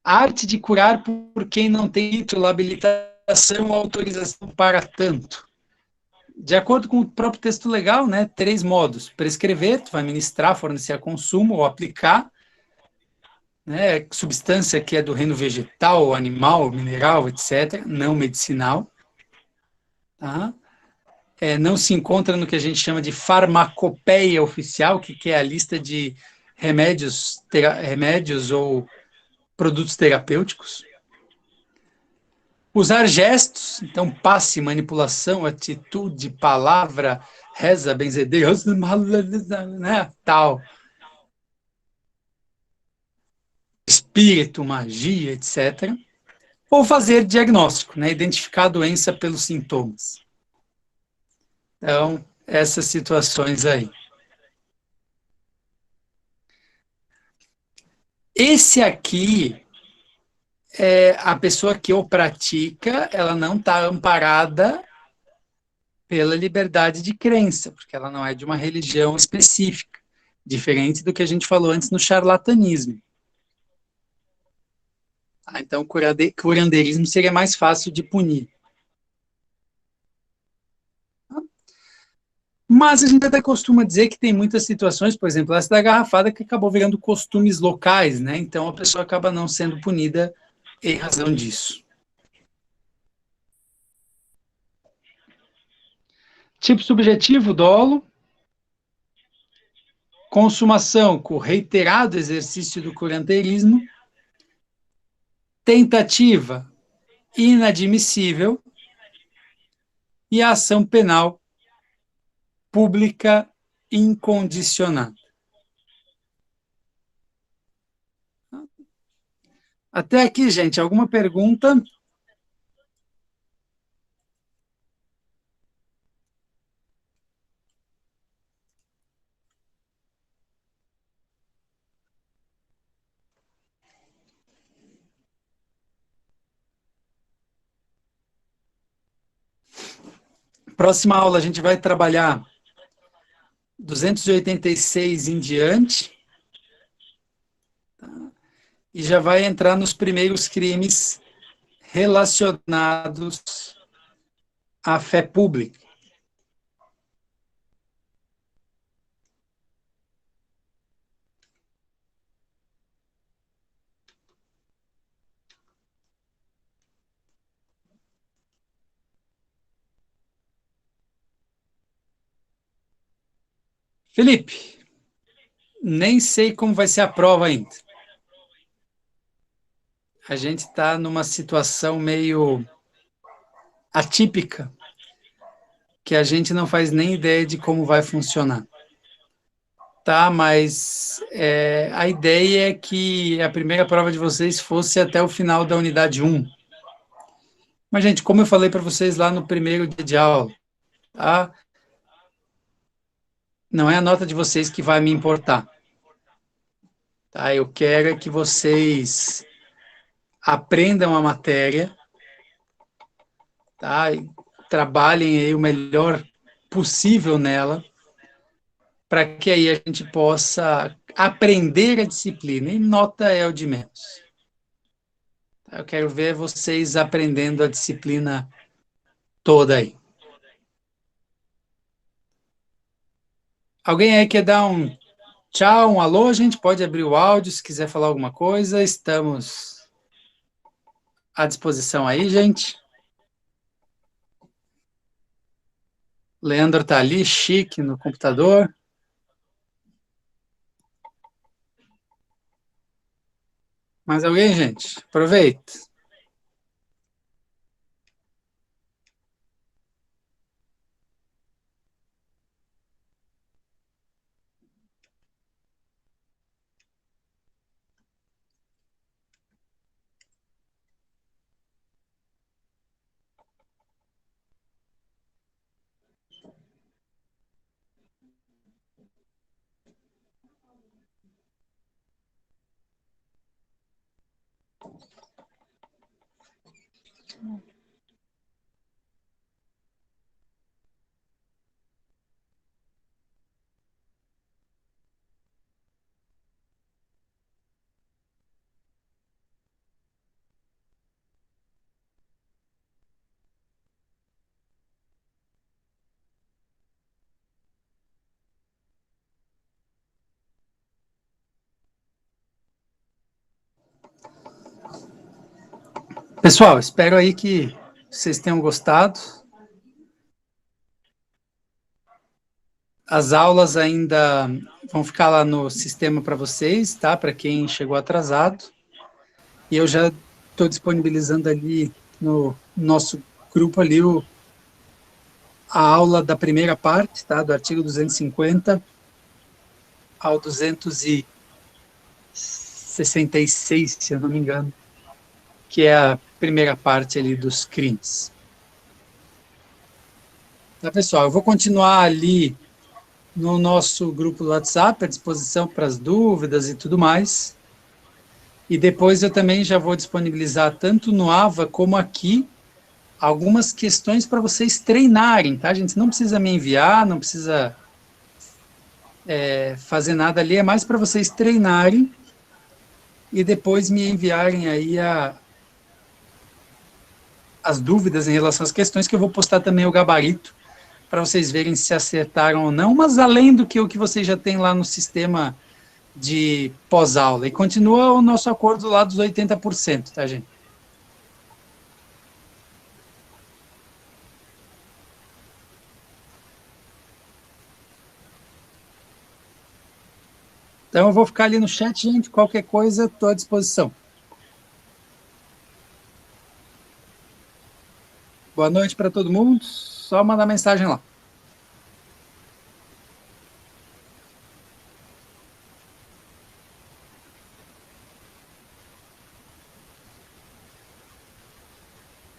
A arte de curar por quem não tem título, habilitação ou autorização para tanto. De acordo com o próprio texto legal, né, 3 modos. Prescrever, tu vai ministrar, fornecer a consumo ou aplicar, né, substância que é do reino vegetal, animal, mineral, etc., não medicinal. Tá? Não se encontra no que a gente chama de farmacopeia oficial, que é a lista de remédios ou produtos terapêuticos. Usar gestos, então passe, manipulação, atitude, palavra, reza, benzedeira, né, tal. Espírito, magia, etc. Ou fazer diagnóstico, né, identificar a doença pelos sintomas. Então, essas situações aí. Esse aqui, a pessoa que o pratica, ela não está amparada pela liberdade de crença, porque ela não é de uma religião específica, diferente do que a gente falou antes no charlatanismo. Então, o curandeirismo seria mais fácil de punir. Mas a gente até costuma dizer que tem muitas situações, por exemplo, essa da garrafada, que acabou virando costumes locais, né? Então, a pessoa acaba não sendo punida em razão disso. Tipo subjetivo, dolo. Consumação, com reiterado exercício do curandeirismo. Tentativa, inadmissível. E a ação penal pública incondicionada. Até aqui, gente, alguma pergunta? Próxima aula a gente vai trabalhar 286 em diante, tá? E já vai entrar nos primeiros crimes relacionados à fé pública. Felipe, nem sei como vai ser a prova ainda. A gente está numa situação meio atípica, que a gente não faz nem ideia de como vai funcionar. Tá, mas a ideia é que a primeira prova de vocês fosse até o final da unidade 1. Mas, gente, como eu falei para vocês lá no primeiro dia de aula, tá? Não é a nota de vocês que vai me importar. Tá? Eu quero é que vocês aprendam a matéria, tá? E trabalhem aí o melhor possível nela, para que aí a gente possa aprender a disciplina. E nota é o de menos. Tá? Eu quero ver vocês aprendendo a disciplina toda aí. Alguém aí quer dar um tchau, um alô? A gente pode abrir o áudio se quiser falar alguma coisa. Estamos à disposição aí, gente. Leandro está ali, chique, no computador. Mais alguém, gente? Aproveita. Pessoal, espero aí que vocês tenham gostado. As aulas ainda vão ficar lá no sistema para vocês, tá? Para quem chegou atrasado. E eu já estou disponibilizando ali no nosso grupo ali a aula da primeira parte, tá? Do artigo 250 ao 266, se eu não me engano, que é a primeira parte ali dos crimes. Tá, pessoal? Eu vou continuar ali no nosso grupo do WhatsApp, à disposição para as dúvidas e tudo mais. E depois eu também já vou disponibilizar tanto no AVA como aqui algumas questões para vocês treinarem, tá, gente? Não precisa me enviar, não precisa fazer nada ali, é mais para vocês treinarem e depois me enviarem aí as dúvidas em relação às questões, que eu vou postar também o gabarito para vocês verem se acertaram ou não, mas além do que o que vocês já têm lá no sistema de pós-aula. E continua o nosso acordo lá dos 80%, tá, gente? Então, eu vou ficar ali no chat, gente. Qualquer coisa, estou à disposição. Boa noite para todo mundo. Só mandar mensagem lá.